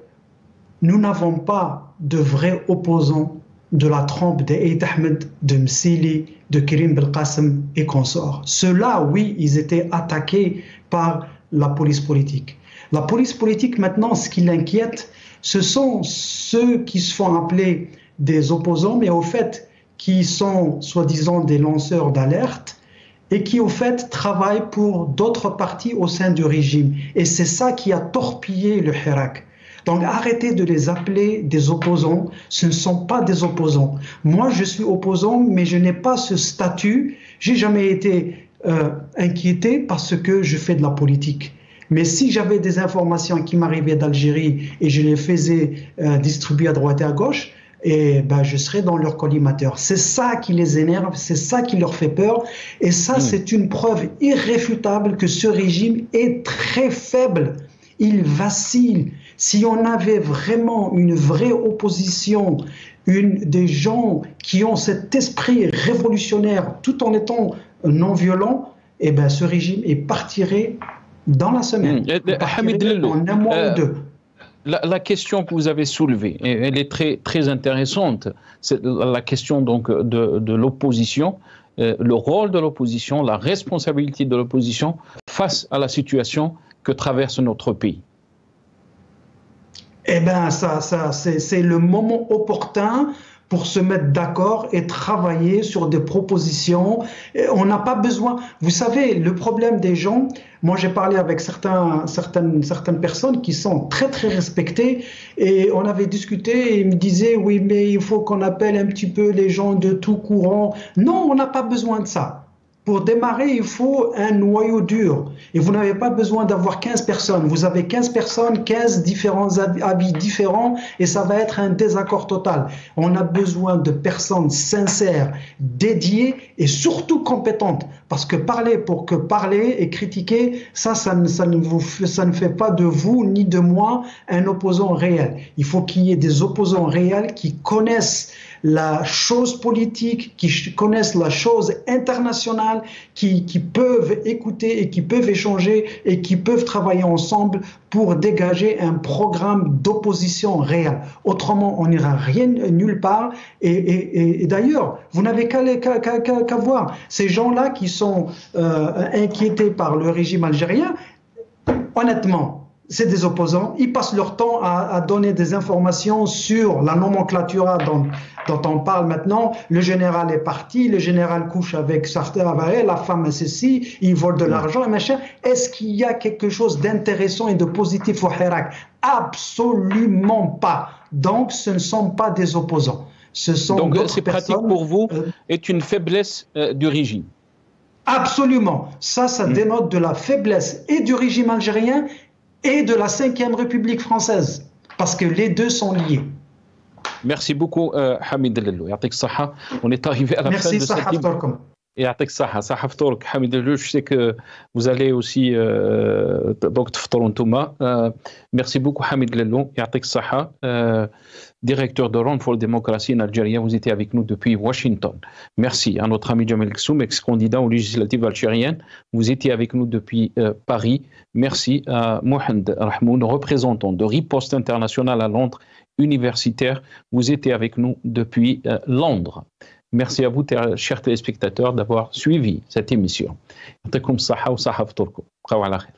nous n'avons pas de vrais opposants de la trempe d'Aït Ahmed, de Msili, de Karim Belkacem et consorts. Ceux-là, oui, ils étaient attaqués par la police politique. La police politique, maintenant, ce qui l'inquiète, ce sont ceux qui se font appeler des opposants, mais au fait, qui sont soi-disant des lanceurs d'alerte, et qui, au fait, travaillent pour d'autres partis au sein du régime. Et c'est ça qui a torpillé le Hirak. Donc, arrêtez de les appeler des opposants. Ce ne sont pas des opposants. Moi, je suis opposant, mais je n'ai pas ce statut. J'ai jamais été inquiété parce que je fais de la politique. Mais si j'avais des informations qui m'arrivaient d'Algérie et je les faisais distribuer à droite et à gauche, et ben, je serais dans leur collimateur. C'est ça qui les énerve, c'est ça qui leur fait peur. Et ça, c'est une preuve irréfutable que ce régime est très faible. Il vacille. Si on avait vraiment une vraie opposition, des gens qui ont cet esprit révolutionnaire tout en étant non violent, eh ben, ce régime partirait dans la semaine. Hamid Lellou, en un mois ou deux. La question que vous avez soulevée, elle est très, très intéressante. C'est la question donc de l'opposition, le rôle de l'opposition, la responsabilité de l'opposition face à la situation que traverse notre pays. Eh bien, c'est le moment opportun pour se mettre d'accord et travailler sur des propositions. On n'a pas besoin... Vous savez, le problème des gens... Moi, j'ai parlé avec certaines personnes qui sont très, très respectées et on avait discuté et ils me disaient « Oui, mais il faut qu'on appelle un petit peu les gens de tout courant. » Non, on n'a pas besoin de ça. Pour démarrer, il faut un noyau dur. Et vous n'avez pas besoin d'avoir 15 personnes. Vous avez 15 personnes, 15 différents avis différents, et ça va être un désaccord total. On a besoin de personnes sincères, dédiées et surtout compétentes. Parce que parler pour que parler et critiquer, ça ne fait pas de vous ni de moi un opposant réel. Il faut qu'il y ait des opposants réels qui connaissent la chose politique, qui connaissent la chose internationale, qui peuvent écouter et qui peuvent échanger et qui peuvent travailler ensemble pour dégager un programme d'opposition réel. Autrement, on n'ira nulle part. Et d'ailleurs, vous n'avez qu'à voir ces gens-là qui sont inquiétés par le régime algérien. Honnêtement, c'est des opposants. Ils passent leur temps à donner des informations sur la nomenclature dont on parle maintenant. Le général est parti, le général couche avec Sartre, la femme ceci, il vole de l'argent et machin. Est-ce qu'il y a quelque chose d'intéressant et de positif au Hirak? Absolument pas. Donc, ce ne sont pas des opposants. Donc ces pratiques pour vous est une faiblesse du régime. Absolument. Ça dénote de la faiblesse et du régime algérien et de la 5e République française, parce que les deux sont liés. Merci beaucoup Hamid Lello. On est arrivé à la fin de cette émission. يعطيك الصحة صحة فطورك حميد اللو. Je sais que vous allez aussi donc تفطروا نتوما. Merci beaucoup Hamid Lello. يعطيك الصحة. Directeur de Run for la démocratie en Algérie, vous étiez avec nous depuis Washington. Merci à notre ami Jamel Ksoum, ex-candidat aux législatives algériennes. Vous étiez avec nous depuis Paris. Merci à Mohamed Rahmoun, représentant de Riposte Internationale à Londres, universitaire. Vous étiez avec nous depuis Londres. Merci à vous, chers téléspectateurs, d'avoir suivi cette émission. يعطيكم الصحة وصحة فطوركم. بقاو على خير.